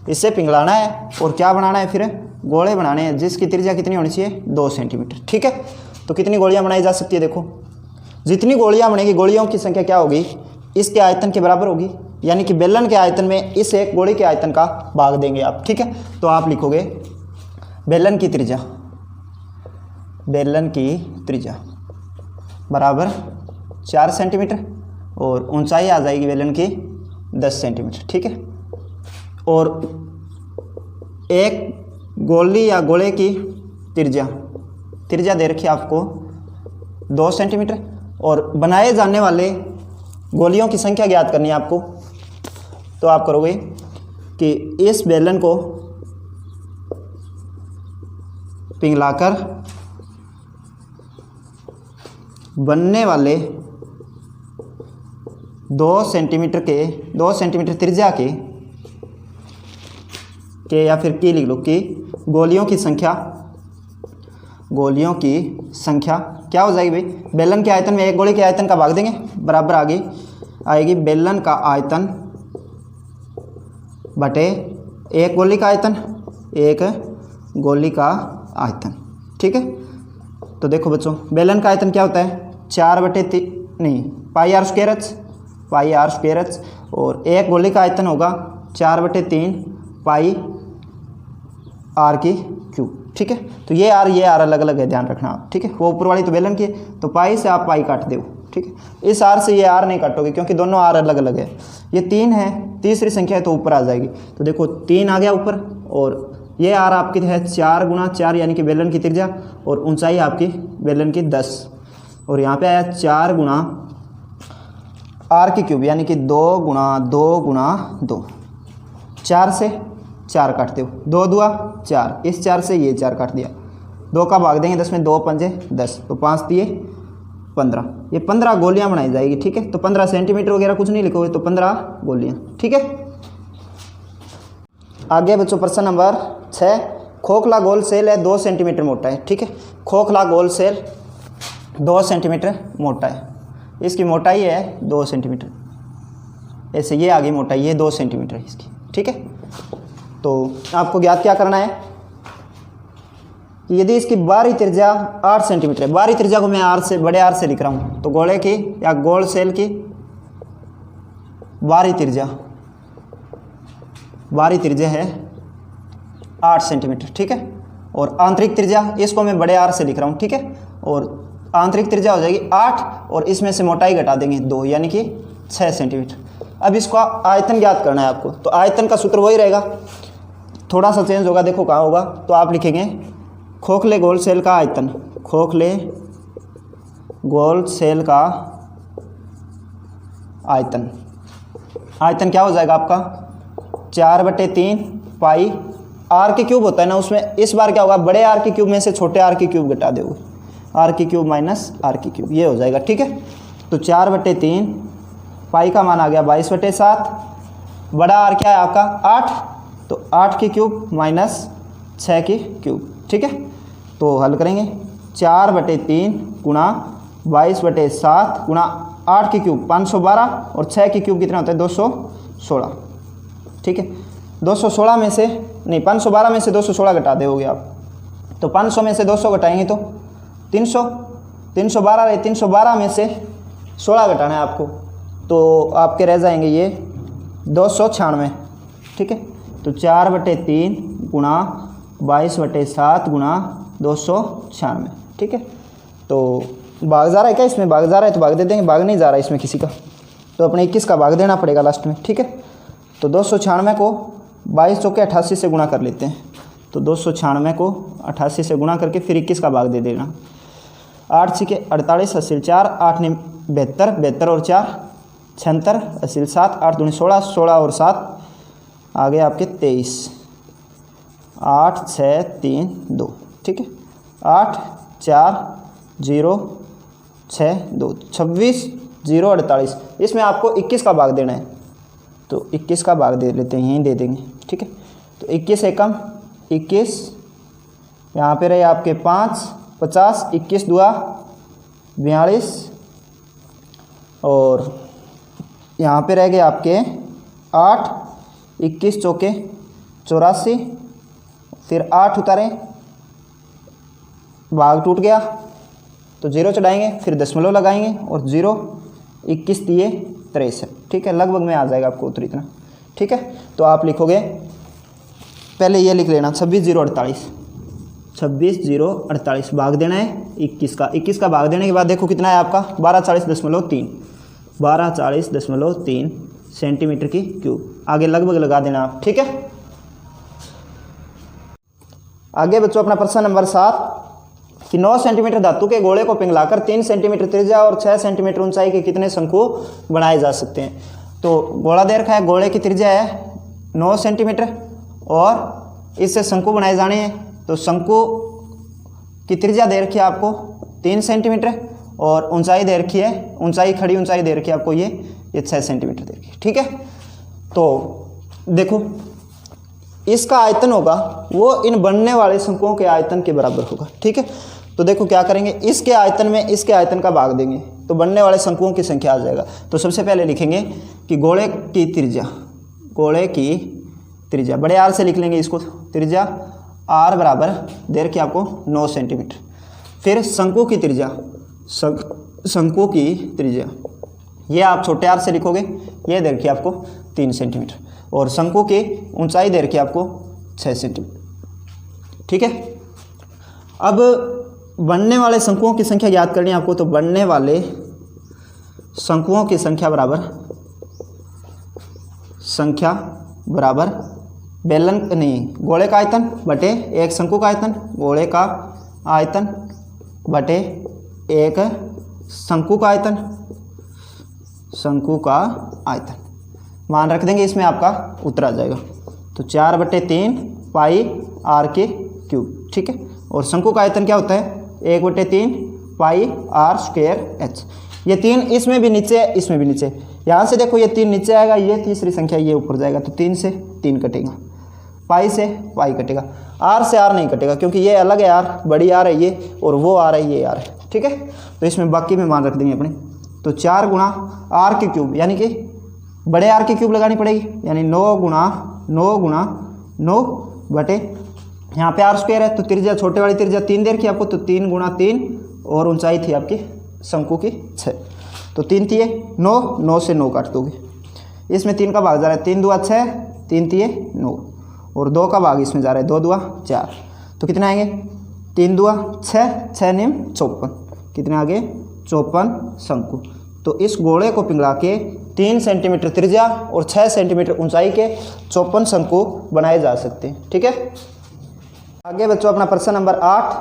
इसे पिघलाना है और क्या बनाना है, फिर गोले बनाने हैं जिसकी त्रिज्या कितनी होनी चाहिए, 2 सेंटीमीटर। ठीक है, तो कितनी गोलियां बनाई जा सकती है, देखो जितनी गोलियां बनेगी, गोलियों की संख्या क्या होगी, इसके आयतन के बराबर होगी, यानी कि बेलन के आयतन में इस एक गोली के आयतन का भाग देंगे आप। ठीक है, तो आप लिखोगे बेलन की त्रिज्या बराबर 4 सेंटीमीटर और ऊंचाई आ जाएगी बेलन की 10 सेंटीमीटर। ठीक है, और एक गोली या गोले की त्रिज्या दे रखी है आपको 2 सेंटीमीटर, और बनाए जाने वाले गोलियों की संख्या ज्ञात करनी है आपको। तो आप करोगे कि इस बेलन को पिघलाकर बनने वाले 2 सेंटीमीटर त्रिज्या के या फिर की लिख लो कि गोलियों की संख्या क्या हो जाएगी भाई, बेलन के आयतन में एक गोली के आयतन का भाग देंगे, बराबर आगे आएगी बेलन का आयतन बटे एक गोली का आयतन। ठीक है, तो देखो बच्चों, बेलन का आयतन क्या होता है, 4/3 नहीं पाई आर स्क्वायर एच, और एक गोले का आयतन होगा 4/3 पाई आर की क्यूब। ठीक है, तो ये आर अलग अलग है, ध्यान रखना आप। ठीक है, वो ऊपर वाली तो बेलन की है, तो पाई से आप पाई काट दो। ठीक है, इस आर से ये आर नहीं काटोगे क्योंकि दोनों आर अलग अलग है। ये 3 है, तीसरी संख्या है तो ऊपर आ जाएगी। तो देखो 3 आ गया ऊपर, और ये आर आपकी है 4 × 4 यानी कि बेलन की त्रिज्या, और ऊंचाई आपकी बेलन की 10, और यहाँ पे आया 4 × आर की क्यूब यानी कि 2 × 2 × 2। 4 से 4 काटते हो, 2 दूआ 4, इस 4 से ये 4 काट दिया, 2 का भाग देंगे 10 में, 2 पंजे 10, तो 5 दिए 15। ये 15 गोलियां बनाई जाएगी। ठीक है, तो 15 सेंटीमीटर वगैरह कुछ नहीं लिखोगे, तो 15 गोलियां। ठीक है, आगे बच्चों प्रश्न नंबर 6, खोखला गोल सेल है 2 सेंटीमीटर मोटा है। ठीक है, खोखला गोल सेल 2 सेंटीमीटर मोटा है, इसकी मोटाई है 2 सेंटीमीटर, ऐसे ये आगे मोटाई है 2 सेंटीमीटर इसकी। ठीक है, तो आपको ज्ञात क्या करना है कि यदि इसकी बाहरी त्रिज्या 8 सेंटीमीटर है, बाहरी त्रिज्या को मैं आर से, बड़े आर से लिख रहा हूँ, तो गोले की या गोल सेल की बाहरी त्रिज्या है 8 सेंटीमीटर। ठीक है, और आंतरिक त्रिज्या, इसको मैं बड़े आर से लिख रहा हूँ। ठीक है, और आंतरिक त्रिज्या हो जाएगी 8, और इसमें से मोटाई घटा देंगे 2 यानी कि 6 सेंटीमीटर। अब इसका आयतन ज्ञात करना है आपको, तो आयतन का सूत्र वही रहेगा, थोड़ा सा चेंज होगा। देखो कहाँ होगा, तो आप लिखेंगे खोखले गोल सेल का आयतन, खोखले गोल सेल का आयतन, आयतन क्या हो जाएगा आपका 4/3 पाई आर की क्यूब होता है ना, उसमें इस बार क्या होगा, बड़े आर की क्यूब में से छोटे आर की क्यूब घटा दोगे, आर की क्यूब माइनस आर की क्यूब, ये हो जाएगा। ठीक है, तो 4/3 पाई का मान आ गया 22/7, बड़ा आर क्या है आपका 8, तो 8 की क्यूब माइनस 6 की क्यूब। ठीक है, तो हल करेंगे 4/3 × 22/7 × 8 की क्यूब 512, और 6 की क्यूब कितना होता है 216। ठीक है, 216 में से नहीं, 512 में से 216 घटा दोगे आप, तो 500 में से 200 घटाएंगे तो 300, 312 रहे, 312 में से 16 घटाना है आपको, तो आपके रह जाएंगे ये 296। ठीक है, तो 4/3 × 22/7 × 296। ठीक है, तो भाग जा रहा है क्या, इसमें भाग जा रहा है तो भाग दे देंगे, भाग नहीं जा रहा है इसमें किसी का, तो अपने 21 का भाग देना पड़ेगा लास्ट में। ठीक है, तो 296 को 22 चौके 88 से गुणा कर लेते हैं, तो 296 को 88 से गुणा करके फिर 21 का भाग दे देना। 8 छके 48, 80 4, 8 9 72, 72 और 4 76, 80 7, 8 दूनी 16, 16 और 7 आ गए आपके 23, 8 6 3 2। ठीक है, 8 4 0 6 2, 26 0 48, इसमें आपको 21 का भाग देना है, तो 21 का भाग दे लेते हैं, यहीं दे देंगे। ठीक है, तो 21 एकम 21, यहाँ पे रहे आपके 5 50, 21 दुआ 42, और यहाँ पे रह गए आपके 8, 21 चौके 84, फिर 8 उतारें, भाग टूट गया तो 0 चढ़ाएंगे, फिर दशमलव लगाएंगे, और 0 21 दिए 63। ठीक है, लगभग में आ जाएगा आपको उत्तर इतना। ठीक है, तो आप लिखोगे, पहले ये लिख लेना 26 0 48, 26 0 48 भाग देना है 21 का, 21 का भाग देने के बाद देखो कितना है आपका 1240.3, 1240.3 सेंटीमीटर की क्यूब, आगे लगभग लगा देना आप। ठीक है, आगे बच्चों अपना प्रश्न नंबर 7 कि 9 सेंटीमीटर धातु के गोले को पिघलाकर 3 सेंटीमीटर त्रिज्या और 6 सेंटीमीटर ऊंचाई के कितने शंकु बनाए जा सकते हैं। तो गोला दे रखा है, गोले की त्रिज्या है 9 सेंटीमीटर और इससे शंकु बनाए जाने हैं, तो शंकु की त्रिज्या दे रखी है आपको 3 सेंटीमीटर और ऊंचाई दे रखी है, ऊंचाई खड़ी ऊंचाई दे रखी है आपको ये 6 सेंटीमीटर दे रखी है। ठीक है, तो देखो इसका आयतन होगा वो इन बनने वाले शंकुओं के आयतन के बराबर होगा। ठीक है, तो देखो क्या करेंगे, इसके आयतन में इसके आयतन का भाग देंगे तो बनने वाले शंकुओं की संख्या आ जाएगा। तो सबसे पहले लिखेंगे कि गोले की त्रिज्या, गोले की त्रिज्या बड़े आर से लिख लेंगे इसको, त्रिज्या आर बराबर दे रखी आपको 9 सेंटीमीटर। फिर शंकु की त्रिज्या, शंकु की त्रिज्या ये आप छोटे आर से लिखोगे, ये दे रखी है आपको 3 सेंटीमीटर, और शंकु की ऊंचाई दे रखी है आपको 6 सेंटीमीटर। ठीक है, अब बनने वाले शंकुओं की संख्या ज्ञात करनी है आपको। तो बनने वाले शंकुओं की संख्या बराबर बेलन नहीं गोले का आयतन बटे एक शंकु का आयतन, गोले का आयतन बटे एक शंकु का आयतन, शंकु का आयतन मान रख देंगे, इसमें आपका उत्तर आ जाएगा। तो 4/3 पाई आर के क्यूब। ठीक है, और शंकु का आयतन क्या होता है 1/3 पाई आर स्क्वायर एच। ये 3 इसमें भी नीचे है, इसमें भी नीचे, यहाँ से देखो ये 3 नीचे आएगा, ये तीसरी संख्या ये ऊपर जाएगा, तो 3 से 3 कटेगा, पाई से पाई कटेगा, आर से आर नहीं कटेगा क्योंकि ये अलग है, आर बड़ी आर है ये, और वो आर है ये आर है। ठीक है, तो इसमें बाकी में मान रख देंगे अपने। तो 4 गुणा आर के क्यूब यानी कि बड़े आर की क्यूब लगानी पड़ेगी, यानी 9 गुणा 9 बटे यहाँ पे आर स्क्वायर है, तो त्रिज्या छोटे वाली त्रिज्या 3 दे रखी आपको, तो 3 गुणा 3 और ऊंचाई थी आपकी शंकु की 6, तो 3 तिये 9, 9 से 9 काट दोगे, इसमें 3 का भाग जा रहा है, 3 दूआ 6, 3 तिये 9, और 2 का भाग इसमें जा रहा है, 2 दूआ 4, तो कितने आएंगे 3 दूआ 6, 6 निम 54, कितने आगे 54 शंकु। तो इस गोले को पिघला के 3 सेंटीमीटर त्रिज्या और 6 सेंटीमीटर ऊंचाई के 54 शंकु बनाए जा सकते हैं। ठीक है, आगे बच्चों अपना प्रश्न नंबर 8,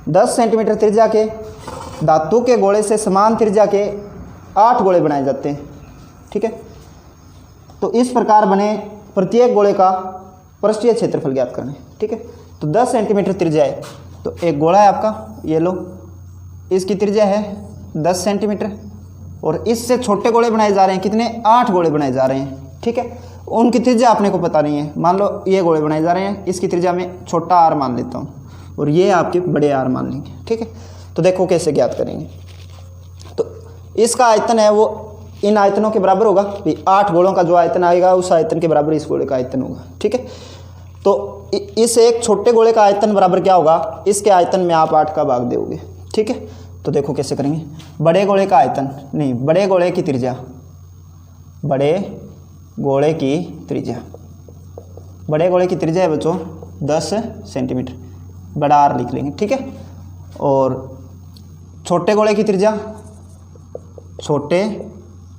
10 सेंटीमीटर त्रिज्या के धातु के गोले से समान त्रिज्या के 8 गोले बनाए जाते हैं। ठीक है, तो इस प्रकार बने प्रत्येक गोले का पृष्ठीय क्षेत्रफल ज्ञात करना है। ठीक है, तो 10 सेंटीमीटर त्रिज्या है, तो एक गोला है आपका, ये लो, इसकी त्रिज्या है 10 सेंटीमीटर, और इससे छोटे गोले बनाए जा रहे हैं, कितने 8 गोले बनाए जा रहे हैं। ठीक है, उनकी त्रिज्या अपने को पता नहीं है, मान लो ये गोले बनाए जा रहे हैं, इसकी त्रिज्या में छोटा आर मान लेता हूँ और ये आपके बड़े आर मान लेंगे। ठीक है, तो देखो कैसे ज्ञात करेंगे। तो इसका आयतन है वो इन आयतनों के बराबर होगा, 8 गोलों का जो आयतन आएगा उस आयतन के बराबर इस गोले का आयतन होगा। ठीक है, तो इस एक छोटे गोले का आयतन बराबर क्या होगा, इसके आयतन में आप 8 का भाग दोगे। ठीक है, तो देखो कैसे करेंगे। बड़े गोले का आयतन नहीं, बड़े गोले की त्रिज्या, बड़े गोले की त्रिज्या, बड़े गोले की त्रिज्या है बच्चों 10 सेंटीमीटर, बड़ा आर लिख लेंगे। ठीक है, और छोटे गोले की त्रिज्या, छोटे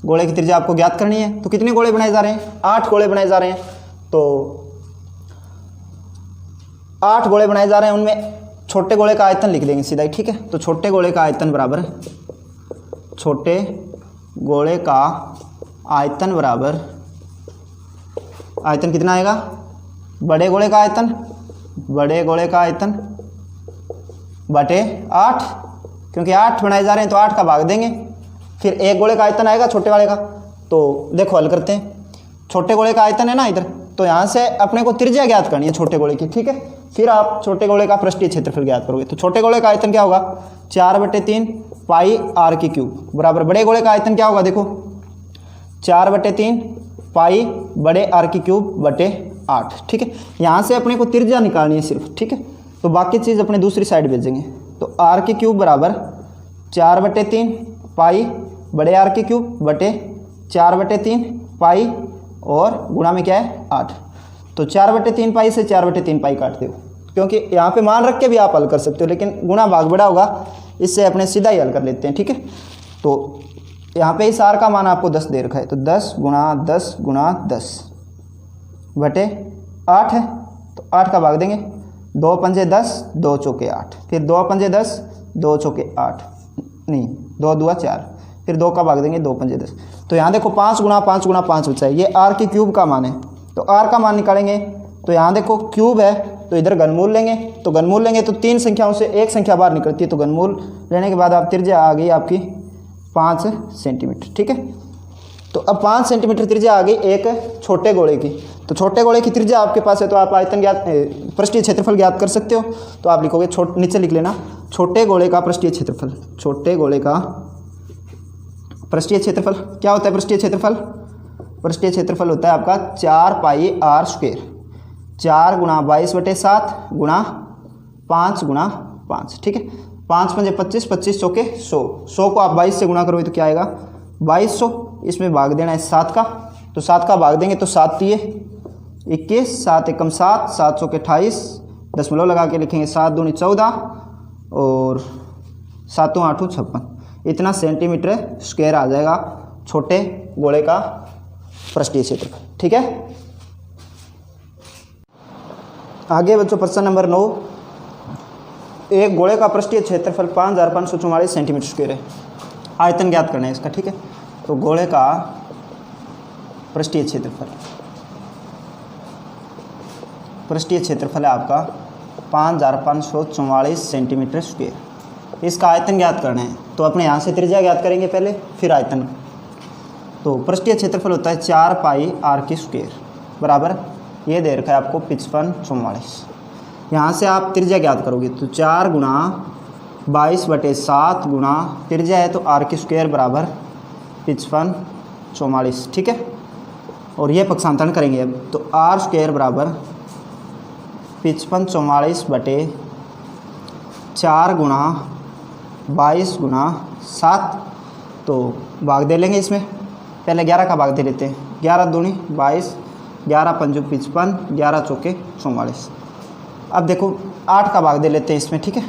गोले की त्रिज्या आपको ज्ञात करनी है। तो कितने गोले बनाए जा रहे हैं 8 गोले बनाए जा रहे हैं, तो 8 गोले बनाए जा रहे हैं, उनमें छोटे गोले का आयतन लिख देंगे सीधा ही। ठीक है, तो छोटे गोले का आयतन बराबर, छोटे गोले का आयतन बराबर, आयतन कितना आएगा बड़े गोले का आयतन, बड़े गोले का आयतन बटे 8, क्योंकि 8 बनाए जा रहे हैं तो 8 का भाग देंगे, फिर एक गोले का आयतन आएगा छोटे वाले का। तो देखो हल करते हैं, छोटे गोले का आयतन है ना इधर, तो यहाँ से अपने को त्रिज्या ज्ञात करनी है छोटे गोले की। ठीक है, फिर आप छोटे गोले का पृष्ठीय क्षेत्रफल ज्ञात करोगे। तो छोटे गोले का आयतन क्या होगा 4/3 पाई आर की क्यूब बराबर बड़े गोले का आयतन क्या होगा, देखो 4/3 पाई बड़े आर की क्यूब बटे 8। ठीक है, यहाँ से अपने को त्रिज्या निकालनी है सिर्फ। ठीक है, तो बाकी चीज़ अपने दूसरी साइड भेजेंगे। तो आर की क्यूब बराबर 4/3 पाई बड़े आर की क्यूब बटे 4/3 पाई और गुणा में क्या है 8। तो 4/3 पाई से 4/3 पाई काट दो, क्योंकि यहाँ पे मान रख के भी आप हल कर सकते हो, लेकिन गुणा भाग बड़ा होगा, इससे अपने सीधा ही हल कर लेते हैं। ठीक है, तो यहाँ पे इस आर का मान आपको 10 दे रखा है, तो 10 गुणा 10 गुणा 10 बटे 8 है, तो 8 का भाग देंगे, 2 पंजे 10, 2 चौके 8, फिर 2 पंजे 10, 2 चौके 8 नहीं 2 दूआ 4, फिर 2 का भाग देंगे, 2 पंजे 10। तो यहाँ देखो 5 गुणा 5 गुणा 5 बचा है, ये आर की क्यूब का मान है। तो आर का मान निकालेंगे, तो यहाँ देखो क्यूब है तो इधर घनमूल लेंगे, तो घनमूल लेंगे तो 3 संख्याओं से एक संख्या बाहर निकलती है, तो घनमूल लेने के बाद आप त्रिज्या आ गई आपकी 5 सेंटीमीटर। ठीक है, तो अब 5 सेंटीमीटर त्रिज्या आ गई एक छोटे गोले की। तो छोटे गोले की त्रिज्या आपके पास है, तो आप आयतन ज्ञात पृष्ठीय क्षेत्रफल ज्ञात कर सकते हो। तो आप लिखोगे नीचे लिख लेना छोटे गोले का पृष्ठीय क्षेत्रफल। छोटे गोले का पृष्ठीय क्षेत्रफल क्या होता है, पृष्ठीय क्षेत्रफल, पृष्ठीय क्षेत्रफल होता है आपका 4 पाई आर स्क्वायर, 4 गुणा 22/7 गुणा 5 गुणा 5। ठीक है, 5 पंजे 25, 25 चौके 100, 100 को आप 22 से गुणा करोगे तो क्या आएगा 2200। इसमें भाग देना है 7 का, तो 7 का भाग देंगे तो 7 तिये 21, 7 एकम 7, 7 चौके 28, दशमलव लगा के लिखेंगे 7 दूनी 14 और 7 8 56। इतना सेंटीमीटर स्क्वायर आ जाएगा छोटे गोले का पृष्ठीय क्षेत्रफल। ठीक है, आगे बच्चों प्रश्न नंबर 9। एक गोले का पृष्ठीय क्षेत्रफल 5544 सेंटीमीटर स्क्वायर है। आयतन ज्ञात करना है इसका। ठीक है, तो गोले का पृष्ठीय क्षेत्रफल है आपका 5544 सेंटीमीटर स्क्वायर। इसका आयतन ज्ञात करना है तो अपने यहाँ से त्रिज्या ज्ञात करेंगे पहले, फिर आयतन। तो पृष्ठीय क्षेत्रफल होता है 4 पाई आर की स्क्वायर बराबर, ये दे रखा है आपको 5544। यहाँ से आप त्रिज्या ज्ञात करोगे तो 4 गुणा 22/7 गुणा त्रिज्या है तो आर की स्क्वायर बराबर 5544। ठीक है, और ये पक्षांतरण करेंगे अब, तो आर स्क्वायर बराबर 5544 गुणा 22 गुणा 7, तो भाग दे लेंगे इसमें। पहले 11 का भाग दे लेते हैं, 11 दूनी 22, 11 पंजो 55, 11 चौके 44। अब देखो 8 का भाग दे लेते हैं इसमें। ठीक है,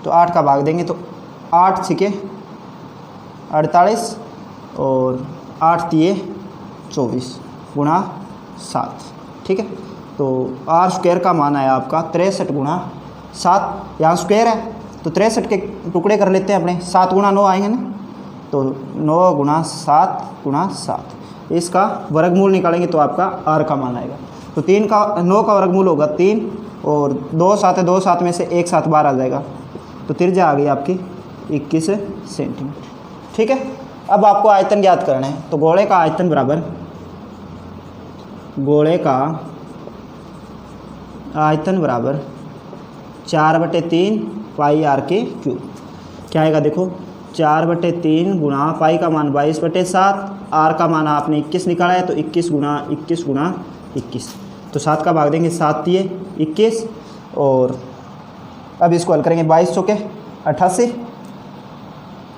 तो 8 का भाग देंगे तो 8 छिके 48 और 8 तिये 24 गुणा 7। ठीक है, तो आर स्क्वायर का मान आया आपका 63 गुणा 7। यहाँ स्क्वायर है तो 63 के टुकड़े कर लेते हैं अपने, 7 गुणा 9 आएंगे ना, तो 9 गुणा 7 गुणा 7। इसका वर्गमूल निकालेंगे तो आपका आर का मान आएगा। तो 9 का वर्गमूल होगा 3 और 2 7 है, 2 7 में से 1 7 बार आ जाएगा, तो त्रिज्या आ गई आपकी 21 सेंटीमीटर। ठीक है, अब आपको आयतन ज्ञात करना है, तो गोले का आयतन बराबर, गोले का आयतन बराबर 4/3 पाई आर के क्यूब। क्या आएगा देखो, 4/3 गुणा पाई का मान 22/7, आर का मान आपने 21 निकाला है तो 21 गुणा 21 गुणा 21, तो 7 का भाग देंगे 7 तिये 21 और अब इसको हल करेंगे 22 चौके 88,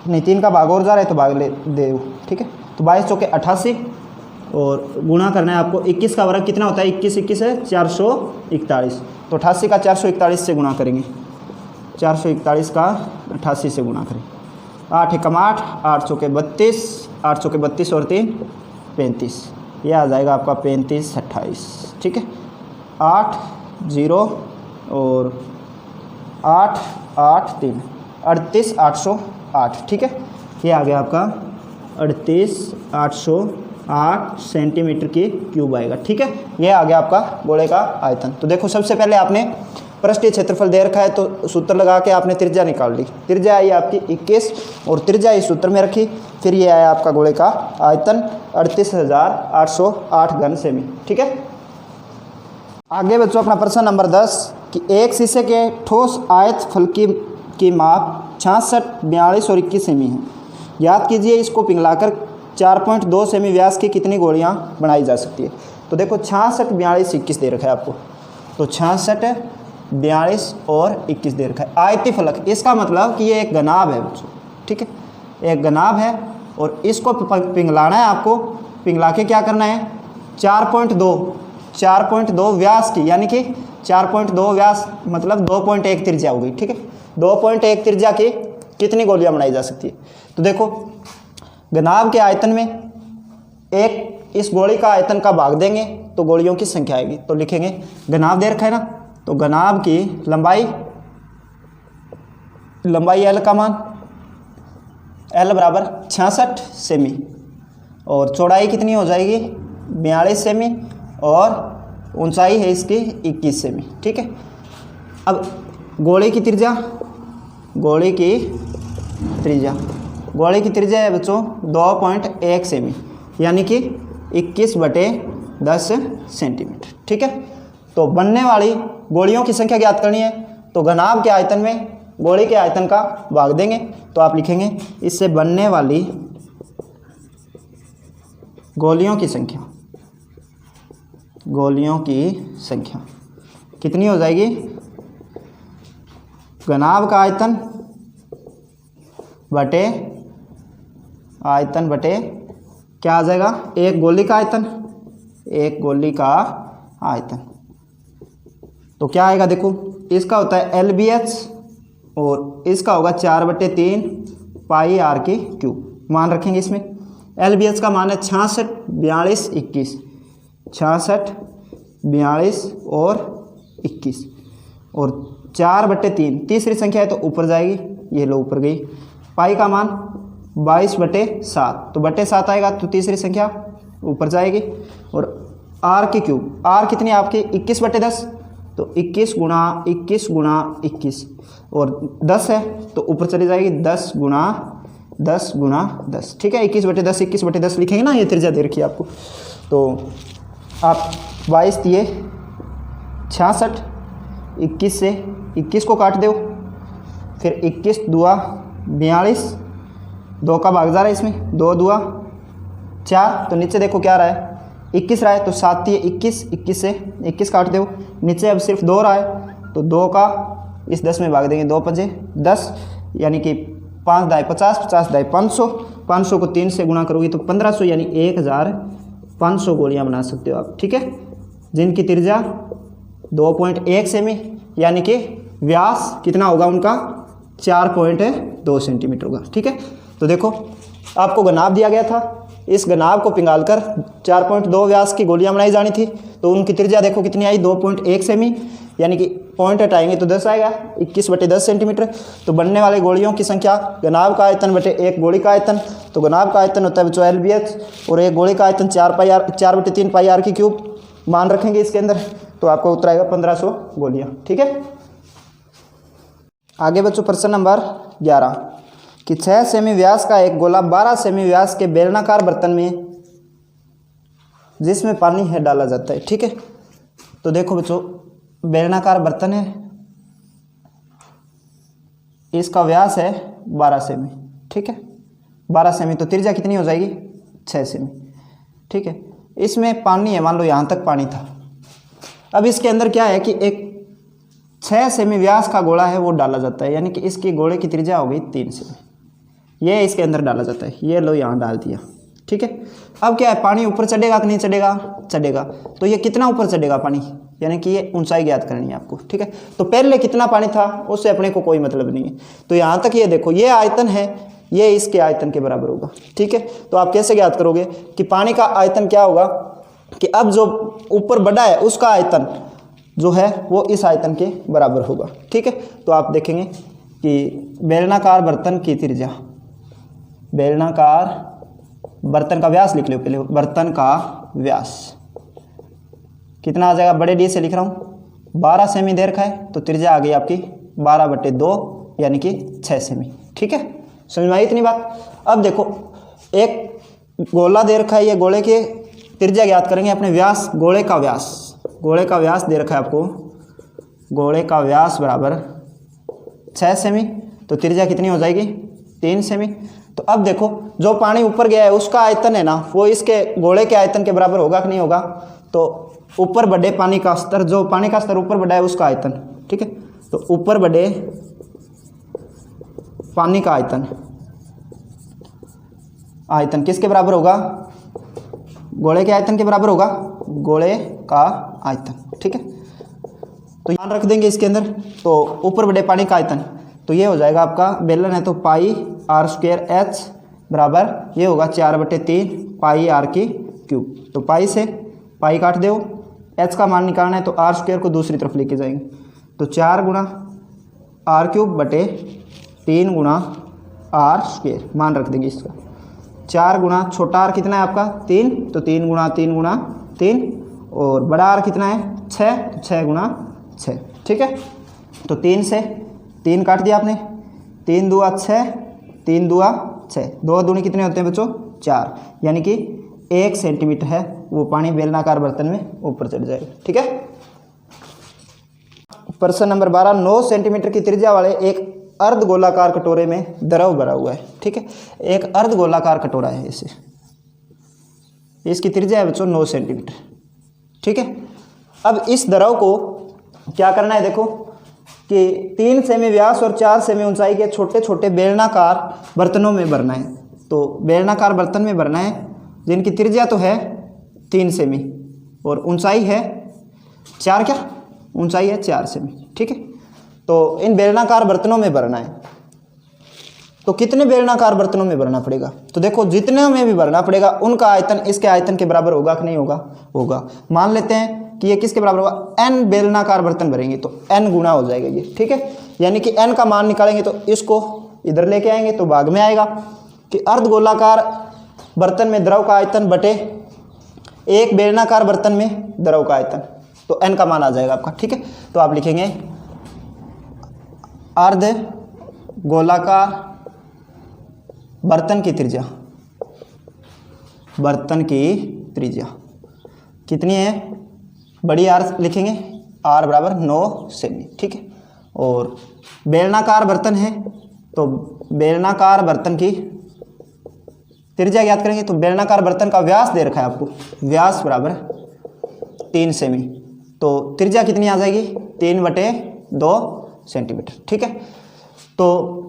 नहीं 3 का भाग और जा रहा है तो भाग ले दे। ठीक है, तो 22 चौके 88 और गुणा करना है आपको। 21 का वर्ग कितना होता है, 21 21 है 441, तो 88 का 441 से गुणा करेंगे, 441 का 88 से गुणा करें। 8 एकम 8, 8 चौके 32, 8 चौके 32 और 3 35, यह आ जाएगा आपका 35 28। ठीक है, 8 0 और 8 8 3 38 808। ठीक है, ये आ गया आपका 38 808 सेंटीमीटर की क्यूब आएगा। ठीक है, ये आ गया आपका गोले का आयतन। तो देखो सबसे पहले आपने पृष्ठीय क्षेत्रफल दे रखा है तो सूत्र लगा के आपने त्रिज्या निकाल ली। त्रिज्या आई आपकी 21 और त्रिज्या इस सूत्र में रखी, फिर ये आया आपका गोले का आयतन 38,808 घन सेमी। ठीक है, आगे बच्चों अपना प्रश्न नंबर 10 कि एक शीशे के ठोस आयत फल की माप 66, 42 और 21 सेमी है। याद कीजिए इसको पिघलाकर 4.2 सेमी व्यास की कितनी गोलियां बनाई जा सकती है। तो देखो 66, 42, 21 दे रखा है आपको, तो 66, 42 और 21 दे रखा है। आयती फलक, इसका मतलब कि ये एक घनाभ है बच्चों। ठीक है, एक घनाभ है और इसको पिघलाना है आपको। पिघला के क्या करना है, 4.2 व्यास की, यानी कि 4.2 व्यास मतलब 2.1 त्रिज्या होगी। ठीक है, 2.1 त्रिज्या की कितनी गोलियां बनाई जा सकती है। तो देखो घनाभ के आयतन में एक इस गोली का आयतन का भाग देंगे तो गोलियों की संख्या आएगी। तो लिखेंगे घनाभ दे रखा है ना, तो घनाभ की लंबाई एल का मान एल बराबर 66 सेमी और चौड़ाई कितनी हो जाएगी 42 सेमी और ऊंचाई है इसकी 21 सेमी। ठीक है, अब गोले की त्रिज्या है बच्चों 2.1 सेमी, यानी कि 21/10 सेंटीमीटर। ठीक है, तो बनने वाली गोलियों की संख्या ज्ञात करनी है तो घनाभ के आयतन में गोली के आयतन का भाग देंगे। तो आप लिखेंगे इससे बनने वाली गोलियों की संख्या कितनी हो जाएगी, घनाभ का आयतन बटे आयतन बटे क्या आ जाएगा, एक गोली का आयतन, एक गोली का आयतन। तो क्या आएगा देखो, इसका होता है LBH और इसका होगा 4/3 पाई आर की क्यूब। मान रखेंगे इसमें। LBH का मान है 66, 42, 21, 66, 42 और 21 और 4/3 तीसरी संख्या है तो ऊपर जाएगी, ये लो ऊपर गई। पाई का मान 22/7 तो बटे 7 आएगा तो तीसरी संख्या ऊपर जाएगी। और आर की क्यूब, आर कितनी है आपकी 21/10 तो 21 गुणा 21 गुणा 21 और 10 है तो ऊपर चली जाएगी 10 गुणा 10 गुणा 10। ठीक है, 21/10 21/10 लिखेंगे ना, ये त्रिज्या दे रखी है आपको। तो आप 22 दिए 66, 21 से 21 को काट दो, फिर 21 दुआ 42, 2 का भाग जा रहा है इसमें, 2 दुआ 4 तो नीचे देखो क्या रहा है 21 रहा है तो 7 दिए 21, 21 से 21 काट दो, नीचे अब सिर्फ 2 रहा है तो 2 का इस 10 में भाग देंगे, 2 5 10 यानी कि 5 दाई 50, 50 दाई 500, 500 को 3 से गुणा करोगे तो 1500 यानी 1500 गोलियां बना सकते हो आप। ठीक है, जिनकी त्रिज्या 2.1 सेमी यानी कि व्यास कितना होगा उनका 4.2 सेंटीमीटर होगा। ठीक है, तो देखो आपको घनाभ दिया गया था, इस घनाभ को पिघालकर 4.2 व्यास की गोलियां बनाई जानी थी तो उनकी त्रिज्या देखो कितनी आई 2.1 सेमी यानी कि पॉइंट हटाएंगे तो 10 आएगा, 21/10 सेंटीमीटर। तो बनने वाले गोलियों की संख्या घनाभ का आयतन बटे एक गोली का आयतन, तो घनाभ का आयतन होता है बच्चों LBH और एक गोली का आयतन 4/3 पाई आर की क्यूब। मान रखेंगे इसके अंदर तो आपको उत्तर आएगा 1500 गोलियां। ठीक है, आगे बच्चों प्रश्न नंबर 11 कि 6 सेमी व्यास का एक गोला 12 सेमी व्यास के बेलनाकार बर्तन में जिसमें पानी है डाला जाता है। ठीक है, तो देखो बच्चों बेलनाकार बर्तन है, इसका व्यास है 12 सेमी। ठीक है, 12 सेमी तो त्रिज्या कितनी हो जाएगी 6 सेमी। ठीक है, इसमें पानी है, मान लो यहाँ तक पानी था। अब इसके अंदर क्या है कि एक 6 सेमी व्यास का गोला है वो डाला जाता है, यानी कि इसकी गोले की त्रिज्या हो गई 3 सेमी, ये इसके अंदर डाला जाता है, ये लो यहाँ डाल दिया। ठीक है, अब क्या है पानी ऊपर चढ़ेगा कि नहीं चढ़ेगा, चढ़ेगा। तो ये कितना ऊपर चढ़ेगा पानी, यानी कि ये ऊंचाई ज्ञात करनी है आपको। ठीक है, तो पहले कितना पानी था उससे अपने को कोई मतलब नहीं है। तो यहाँ तक ये देखो ये आयतन है, ये इसके आयतन के बराबर होगा। ठीक है, तो आप कैसे ज्ञात करोगे कि पानी का आयतन क्या होगा कि अब जो ऊपर बढ़ा है उसका आयतन जो है वो इस आयतन के बराबर होगा। ठीक है, तो आप देखेंगे कि बेलनाकार बर्तन की त्रिज्या, बेलनाकार बर्तन का व्यास लिख लो पहले, बर्तन का व्यास कितना आ जाएगा, बड़े डी से लिख रहा हूँ 12 सेमी दे रखा है तो त्रिज्या आ गई आपकी 12/2 यानी कि 6 सेमी। ठीक है, समझ में आई इतनी बात। अब देखो एक गोला दे रखा है, ये गोले के त्रिज्या ज्ञात करेंगे अपने व्यास, गोले का व्यास, गोले का व्यास दे रखा है आपको, गोले का व्यास बराबर 6 सेमी तो त्रिज्या कितनी हो जाएगी 3 सेमी। तो अब देखो जो पानी ऊपर गया है उसका आयतन है ना वो इसके गोले के आयतन के बराबर होगा कि नहीं होगा, तो ऊपर बढ़े पानी का स्तर, जो पानी का स्तर ऊपर बढ़ा है उसका आयतन। ठीक है, तो ऊपर बढ़े पानी का आयतन, आयतन किसके बराबर होगा, गोले के आयतन के बराबर होगा, गोले का आयतन। ठीक है, तो ध्यान रख देंगे इसके अंदर। तो ऊपर बढ़े पानी का आयतन तो ये हो जाएगा आपका बेलन है तो पाई आर स्क्वायर एच बराबर ये होगा 4/3 पाई आर की क्यूब। तो पाई से पाई काट दो, एच का मान निकालना है तो आर स्क्वायर को दूसरी तरफ लेके जाएंगे तो 4 गुणा आर क्यूब बटे 3 गुणा आर स्क्वायर, मान रख देंगे इसका। 4 गुणा छोटा आर कितना है आपका 3 तो 3 गुणा 3 गुणा 3 और बड़ा आर कितना है 6 तो 6 गुणा 6। ठीक है, तो 3 से 3 काट दिया आपने, 3 दुआ 6, 3 दुआ 6, 2 दूनी कितने होते हैं बच्चों 4, यानी कि 1 सेंटीमीटर है वो पानी बेलनाकार बर्तन में ऊपर चढ़ जाएगा। ठीक है, प्रश्न नंबर 12 9 सेंटीमीटर की त्रिज्या वाले एक अर्ध गोलाकार कटोरे में द्रव भरा हुआ है। ठीक है, एक अर्ध गोलाकार कटोरा है इसे, इसकी त्रिज्या है बच्चों 9 सेंटीमीटर। ठीक है, अब इस द्रव को क्या करना है देखो, कि 3 सेमी व्यास और 4 सेमी ऊंचाई के छोटे छोटे बेलनाकार बर्तनों में भरना है। तो बेलनाकार बर्तन में भरना है जिनकी त्रिज्या तो है 3 सेमी और ऊंचाई है 4 क्या ऊंचाई है 4 सेमी। ठीक है, तो इन बेलनाकार बर्तनों में भरना है। तो कितने बेलनाकार बर्तनों में भरना पड़ेगा? तो देखो जितने में भी भरना पड़ेगा उनका आयतन इसके आयतन के बराबर होगा कि नहीं होगा? होगा। मान लेते हैं कि ये किसके बराबर होगा? n बेलनाकार बर्तन भरेंगे तो n गुना हो जाएगा ये। ठीक है, यानी कि n का मान निकालेंगे तो इसको इधर लेके आएंगे तो भाग में आएगा कि अर्धगोलाकार बर्तन में द्रव का आयतन बटे एक बेलनाकार बर्तन में द्रव का आयतन, तो n का मान आ जाएगा आपका। ठीक है, तो आप लिखेंगे अर्धगोलाकार बर्तन की त्रिज्या, बर्तन की त्रिज्या कितनी है? बड़ी आर लिखेंगे, आर बराबर 9 सेमी। ठीक है, और बेलनाकार बर्तन है तो बेलनाकार बर्तन की त्रिज्या ज्ञात करेंगे। तो बेलनाकार बर्तन का व्यास दे रखा है आपको, व्यास बराबर 3 सेमी, तो त्रिज्या कितनी आ जाएगी? 3/2 सेंटीमीटर। ठीक है, तो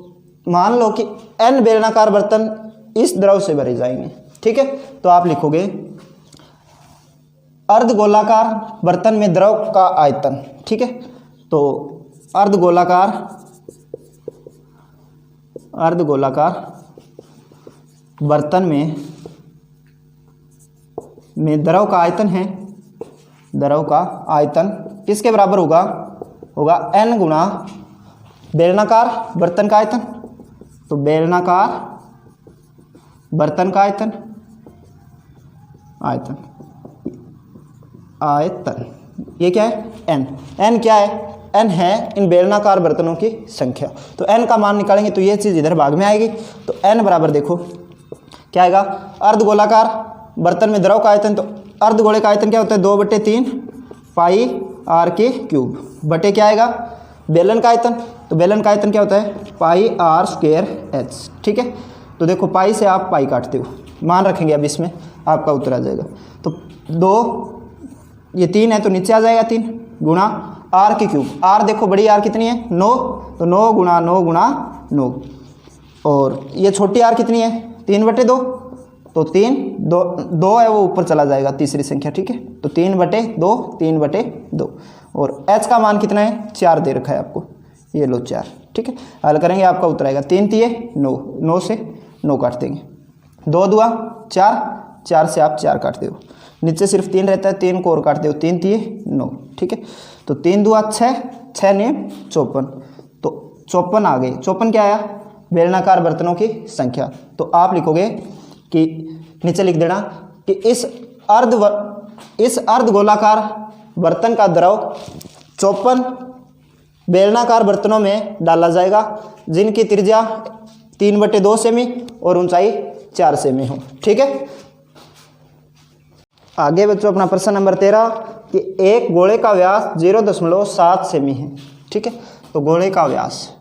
मान लो कि n बेलनाकार बर्तन इस द्रव से भरे जाएंगे। ठीक है, तो आप लिखोगे अर्धगोलाकार बर्तन में द्रव का आयतन। ठीक है, तो अर्धगोलाकार बर्तन में द्रव का आयतन है, द्रव का आयतन किसके बराबर होगा? होगा n गुना बेलनाकार बर्तन का आयतन। तो बेलनाकार बर्तन का आयतन ये क्या है? n क्या है? n है इन बेलनाकार बर्तनों की संख्या। तो n का मान निकालेंगे तो ये चीज़ इधर भाग में आएगी। तो n बराबर देखो क्या आएगा? अर्धगोलाकार बर्तन में द्रव का आयतन, तो अर्धगोले का आयतन क्या होता है? 2/3 पाई r के क्यूब बटे क्या आएगा? बेलन का आयतन। तो बेलन का आयतन क्या होता है? पाई r² h। ठीक है, तो देखो पाई से आप पाई काटते हो, मान रखेंगे अब इसमें आपका उत्तर आ जाएगा। तो 2 ये 3 है तो नीचे आ जाएगा 3 गुणा r की क्यूब। r देखो बड़ी r कितनी है? 9, तो 9 गुणा 9 गुणा 9, और ये छोटी r कितनी है? 3/2, तो 2 है वो ऊपर चला जाएगा तीसरी संख्या। ठीक है, तो 3/2 और h का मान कितना है? 4 दे रखा है आपको, ये लो 4। ठीक है, हल करेंगे आपका उत्तर आएगा 3 तिये 9, 9 से 9 काट देंगे, 2 दूआ 4, 4 से आप 4 काटते हो, नीचे सिर्फ 3 रहता है, 3 को और काटते हो, 3 तिये 9। ठीक है, तो 3 दूआ 6, 6 ने 54, तो 54 आ गए। 54 क्या आया? बेलनाकार बर्तनों की संख्या। तो आप लिखोगे कि नीचे लिख देना कि इस अर्धगोलाकार बर्तन का द्रव 54 बेलनाकार बर्तनों में डाला जाएगा जिनकी त्रिज्या 3/2 सेमी और ऊंचाई 4 सेमी हो। ठीक है, आगे बच्चों अपना प्रश्न नंबर 13 कि एक गोले का व्यास 0.7 सेमी है। ठीक है, तो गोले का व्यास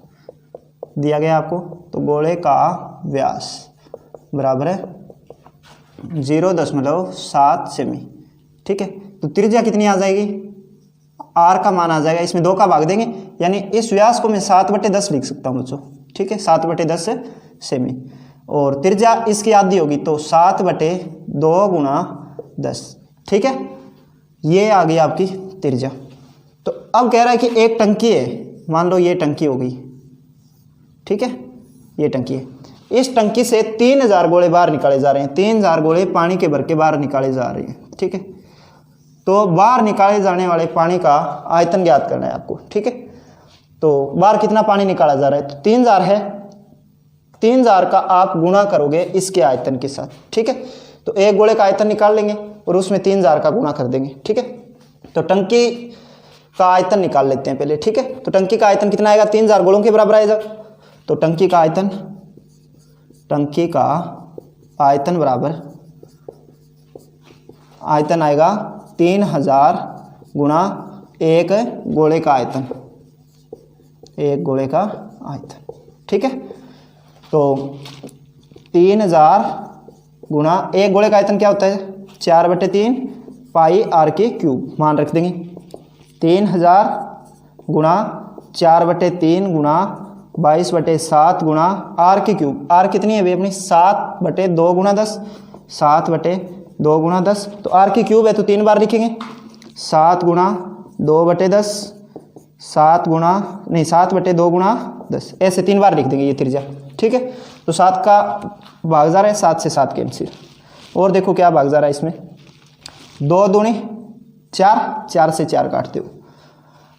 दिया गया आपको, तो गोले का व्यास बराबर है 0.7 सेमी। ठीक है, तो त्रिज्या कितनी आ जाएगी? r का मान आ जाएगा, इसमें 2 का भाग देंगे, यानी इस व्यास को मैं 7/10 लिख सकता हूँ बच्चों। ठीक है, 7/10 सेमी, और त्रिज्या इसकी आधी होगी तो 7/2 गुणा 10। ठीक है, ये आ गई आपकी त्रिज्या। तो अब कह रहा है कि एक टंकी है, मान लो ये टंकी हो गई। ठीक है, ये टंकी है, इस टंकी से 3000 गोले बाहर निकाले जा रहे हैं, 3000 गोले पानी के भर के बाहर निकाले जा रहे हैं। ठीक है, तो बाहर निकाले जाने वाले पानी का आयतन ज्ञात करना है आपको। ठीक है, तो बाहर कितना पानी निकाला जा रहा है? तो 3000 है, 3000 का आप गुणा करोगे इसके आयतन के साथ। ठीक है, तो एक गोले का आयतन निकाल लेंगे और उसमें 3000 का गुणा कर देंगे। ठीक है, तो टंकी का आयतन निकाल लेते हैं पहले। ठीक है, तो टंकी का आयतन कितना आएगा? 3000 गोलों के बराबर आएगा। तो टंकी का आयतन बराबर आयतन आएगा 3000 गुणा एक गोले का आयतन, एक गोले का आयतन। ठीक है, तो 3000 गुणा एक गोले का आयतन क्या होता है? 4/3 पाई r के क्यूब, मान रख देंगे। 3000 गुणा 4/3 गुणा 22/7 गुणा आर की क्यूब। आर कितनी है भाई अपनी 7/2 गुणा 10, 7/2 गुणा 10। तो आर की क्यूब है तो 3 बार लिखेंगे, 7 गुणा 2/10, 7/2 गुणा 10, ऐसे 3 बार लिख देंगे ये त्रिज्या। ठीक है, तो 7 का भाग जा रहा है, 7 से 7 कैंसिल। और देखो क्या भाग जा रहा है इसमें, 2 दूनी 4, 4 से 4 काटते हो।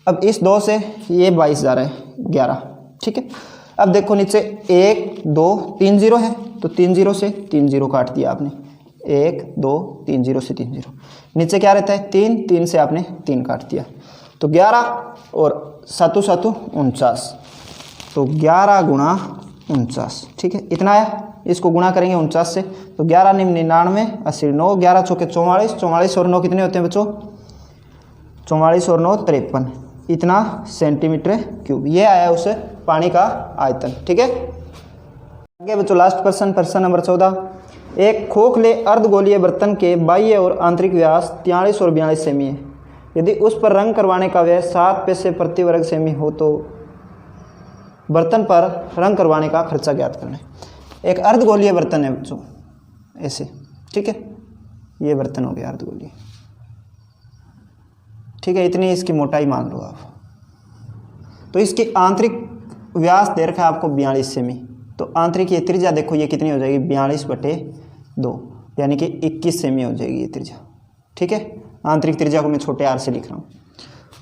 अब इस 2 से ये 22 जा रहा है 11। ठीक है, अब देखो नीचे 1 2 3 0 है, तो 3 0 से 3 0 काट दिया आपने, 1 2 3 0 से 3 0। नीचे क्या रहता है 3, 3 से आपने 3 काट दिया, तो 11 और 7 7 49, तो 11 गुणा 49। ठीक है, इतना आया। इसको गुणा करेंगे 49 से, तो 11 9 99 80, 9 11 चौके 44, 44 और 9 कितने होते हैं बच्चों, 44 और 9 53, इतना सेंटीमीटर क्यूब। ये आया उस पानी का आयतन। ठीक है, आगे बच्चों लास्ट प्रश्न नंबर 14। एक खोखले अर्धगोलीय बर्तन के बाह्य और आंतरिक व्यास 43 और 42 सेमी है। यदि उस पर रंग करवाने का व्यय 7 पैसे प्रति वर्ग सेमी हो तो बर्तन पर रंग करवाने का खर्चा ज्ञात करना है। एक अर्धगोलीय बर्तन है बच्चों ऐसे, ठीक है, ये बर्तन हो गया अर्धगोलीय। ठीक है, इतनी इसकी मोटाई मान लो आप। तो इसकी आंतरिक व्यास दे रखा है आपको 42 सेमी, तो आंतरिक ये त्रिज्या देखो ये कितनी हो जाएगी 42/2, यानी कि 21 सेमी हो जाएगी ये त्रिज्या। ठीक है, आंतरिक त्रिज्या को मैं छोटे आर से लिख रहा हूँ।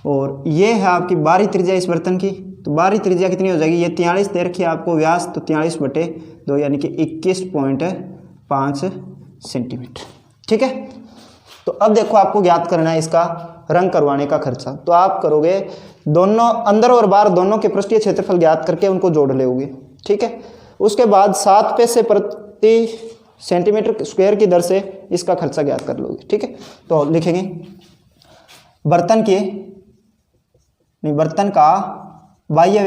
और ये है आपकी बाहरी त्रिज्या इस बर्तन की, तो बाहरी त्रिज्या कितनी हो जाएगी, ये 43 दे रखी है आपको व्यास, तो 43/2 यानी कि 21.5 सेंटीमीटर। ठीक है, तो अब देखो आपको ज्ञात करना है इसका रंग करवाने का खर्चा। तो आप करोगे दोनों अंदर और बाहर दोनों के पृष्ठीय क्षेत्रफल ज्ञात करके उनको जोड़ लोगे। ठीक है, उसके बाद 7 पैसे प्रति सेंटीमीटर स्क्वायर की दर से इसका खर्चा ज्ञात कर लोगे। ठीक है, तो लिखेंगे बर्तन का बाह्य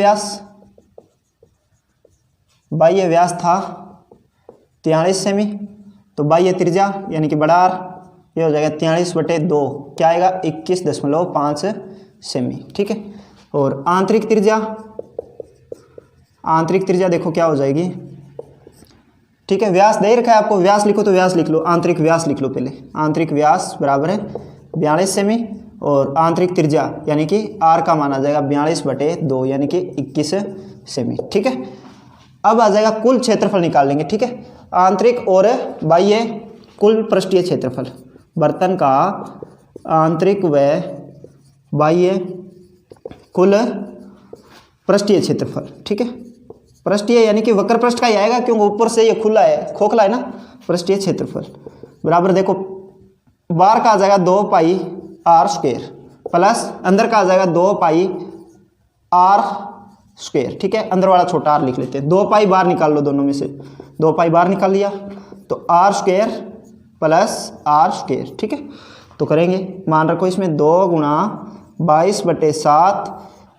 व्यास था 43 सेमी, तो बाह्य त्रिज्या यानी कि बड़ा आर ये हो जाएगा 43/2, क्या आएगा 21.5 सेमी। ठीक है, और आंतरिक त्रिज्या देखो क्या हो जाएगी। ठीक है, व्यास दे रखा है आपको, व्यास लिखो तो व्यास लिख लो, आंतरिक व्यास लिख लो पहले। आंतरिक व्यास बराबर है 42 सेमी और आंतरिक त्रिज्या यानी कि आर का मान आ जाएगा 42/2 यानी कि 21 सेमी। ठीक है, अब आ जाएगा कुल क्षेत्रफल निकाल लेंगे। ठीक है, आंतरिक और बाह्य कुल पृष्ठीय क्षेत्रफल, बर्तन का आंतरिक व बाह्य कुल पृष्ठीय क्षेत्रफल। ठीक है, पृष्ठीय यानी कि वक्र पृष्ठ का ही आएगा क्योंकि ऊपर से ये खुला है, खोखला है ना, पृष्ठीय क्षेत्रफल बराबर देखो बाहर का आ जाएगा 2πr² प्लस अंदर का आ जाएगा 2πr²। ठीक है, अंदर वाला छोटा आर लिख लेते हैं, 2π बाहर निकाल लो, दोनों में से 2π बाहर निकाल लिया तो r² प्लस r²। ठीक है, तो करेंगे मान रखो इसमें 2 गुणा 22/7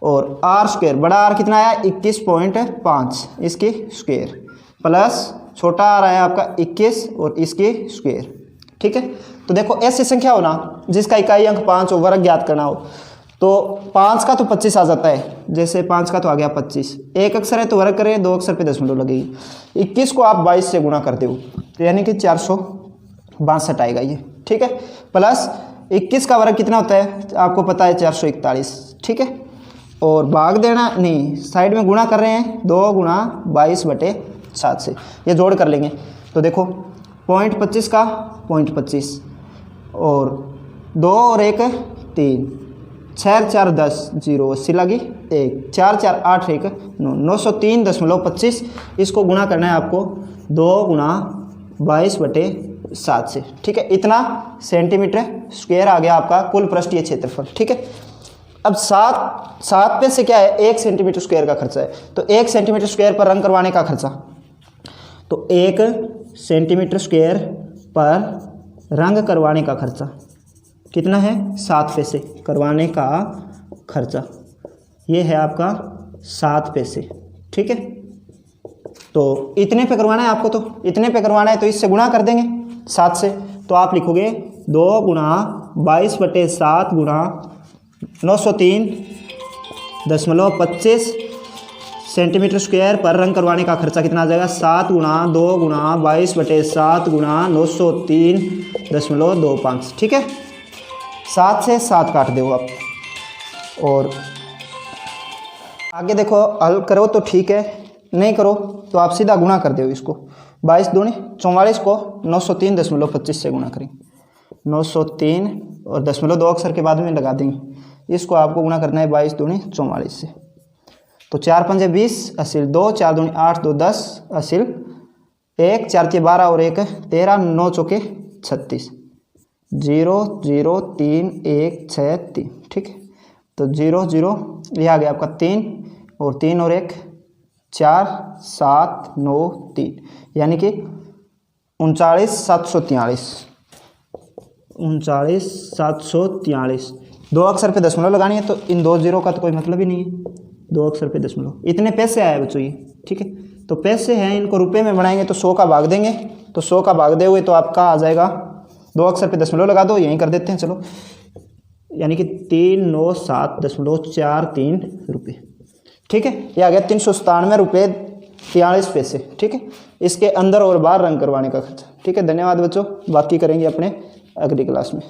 और r² बड़ा आर कितना आया 21.5 इसकी स्क्वायर प्लस छोटा आर आया आपका 21 और इसकी स्क्वायर। ठीक है, तो देखो ऐसी संख्या हो ना जिसका इकाई अंक 5 हो, वर्ग ज्ञात करना हो, तो 5 का तो 25 आ जाता है, जैसे 5 का तो आ गया 25, एक अक्षर है तो वर्ग करें, 2 अक्षर पे 10 लगेगी। 21 को आप 22 से गुणा कर दो तो यानी कि 462 आएगा ये। ठीक है, प्लस 21 का वर्ग कितना होता है आपको पता है 441। ठीक है, और भाग देना नहीं, साइड में गुणा कर रहे हैं, 2 गुणा 22/7 से ये जोड़ कर लेंगे तो देखो 0.25 का 0.25 और 2 और 1 3, 6 4 10 0 80 लगी 1, 4 4 8 1 9 903.25। इसको गुणा करना है आपको 2 गुणा 22/7 से। ठीक है, इतना सेंटीमीटर स्क्वायर आ गया आपका कुल पृष्ठीय क्षेत्रफल। ठीक है, अब 7 पे से क्या है 1 सेंटीमीटर स्क्वायर का खर्चा है, तो 1 सेंटीमीटर स्क्वायर पर रंग करवाने का खर्चा, तो 1 सेंटीमीटर स्क्वायर पर रंग करवाने का खर्चा कितना है 7 पैसे करवाने का खर्चा, ये है आपका 7 पैसे। ठीक है, तो इतने पे करवाना है आपको, तो इतने पे करवाना है तो इससे गुणा कर देंगे 7 से, तो आप लिखोगे 2 गुणा 22/7 गुणा 903 7.25 सेंटीमीटर स्क्वायर पर रंग करवाने का खर्चा कितना आ जाएगा? 7 गुणा 2 गुणा 22/7 गुणा 903.25। ठीक है, 7 से 7 काट दो आप। और आगे देखो, हल करो तो ठीक है, नहीं करो तो आप सीधा गुणा कर दो इसको। 22 दूनी 44 को 903.25 से गुणा करेंगे। 903 और 0.2 अक्षर के बाद में लगा देंगे। इसको आपको गुणा करना है 22 दूनी 44 से। तो 4 पंजे 20 असिल 2, 4 दूनी 8, 2 10 असिल 1, 4 के 12 और 1 13, 9 चौके 36, 0 0 3 1 6 3। ठीक है, तो 0 0 ये आ गया आपका 3 और 3 और 1 4 7 9 3, यानी कि 39,743। 39,743। 2 अक्षर पे दशमलव लगानी है, तो इन 2 जीरो का तो कोई मतलब ही नहीं है। 2 अक्षर पे दशमलव। इतने पैसे आए बच्चों ये। ठीक है, तो पैसे हैं, इनको रुपए में बनाएंगे तो 100 का भाग देंगे। तो 100 का भाग दे हुए तो आपका आ जाएगा, 2 अक्षर पे दशमलव लगा दो, यहीं कर देते हैं चलो, यानी कि 397.43 रुपये। ठीक है, ये आ गया 397 रुपये 43 पैसे। ठीक है, इसके अंदर और बाहर रंग करवाने का खर्चा। ठीक है, धन्यवाद बच्चों, बाकी करेंगे अपने अगली क्लास में।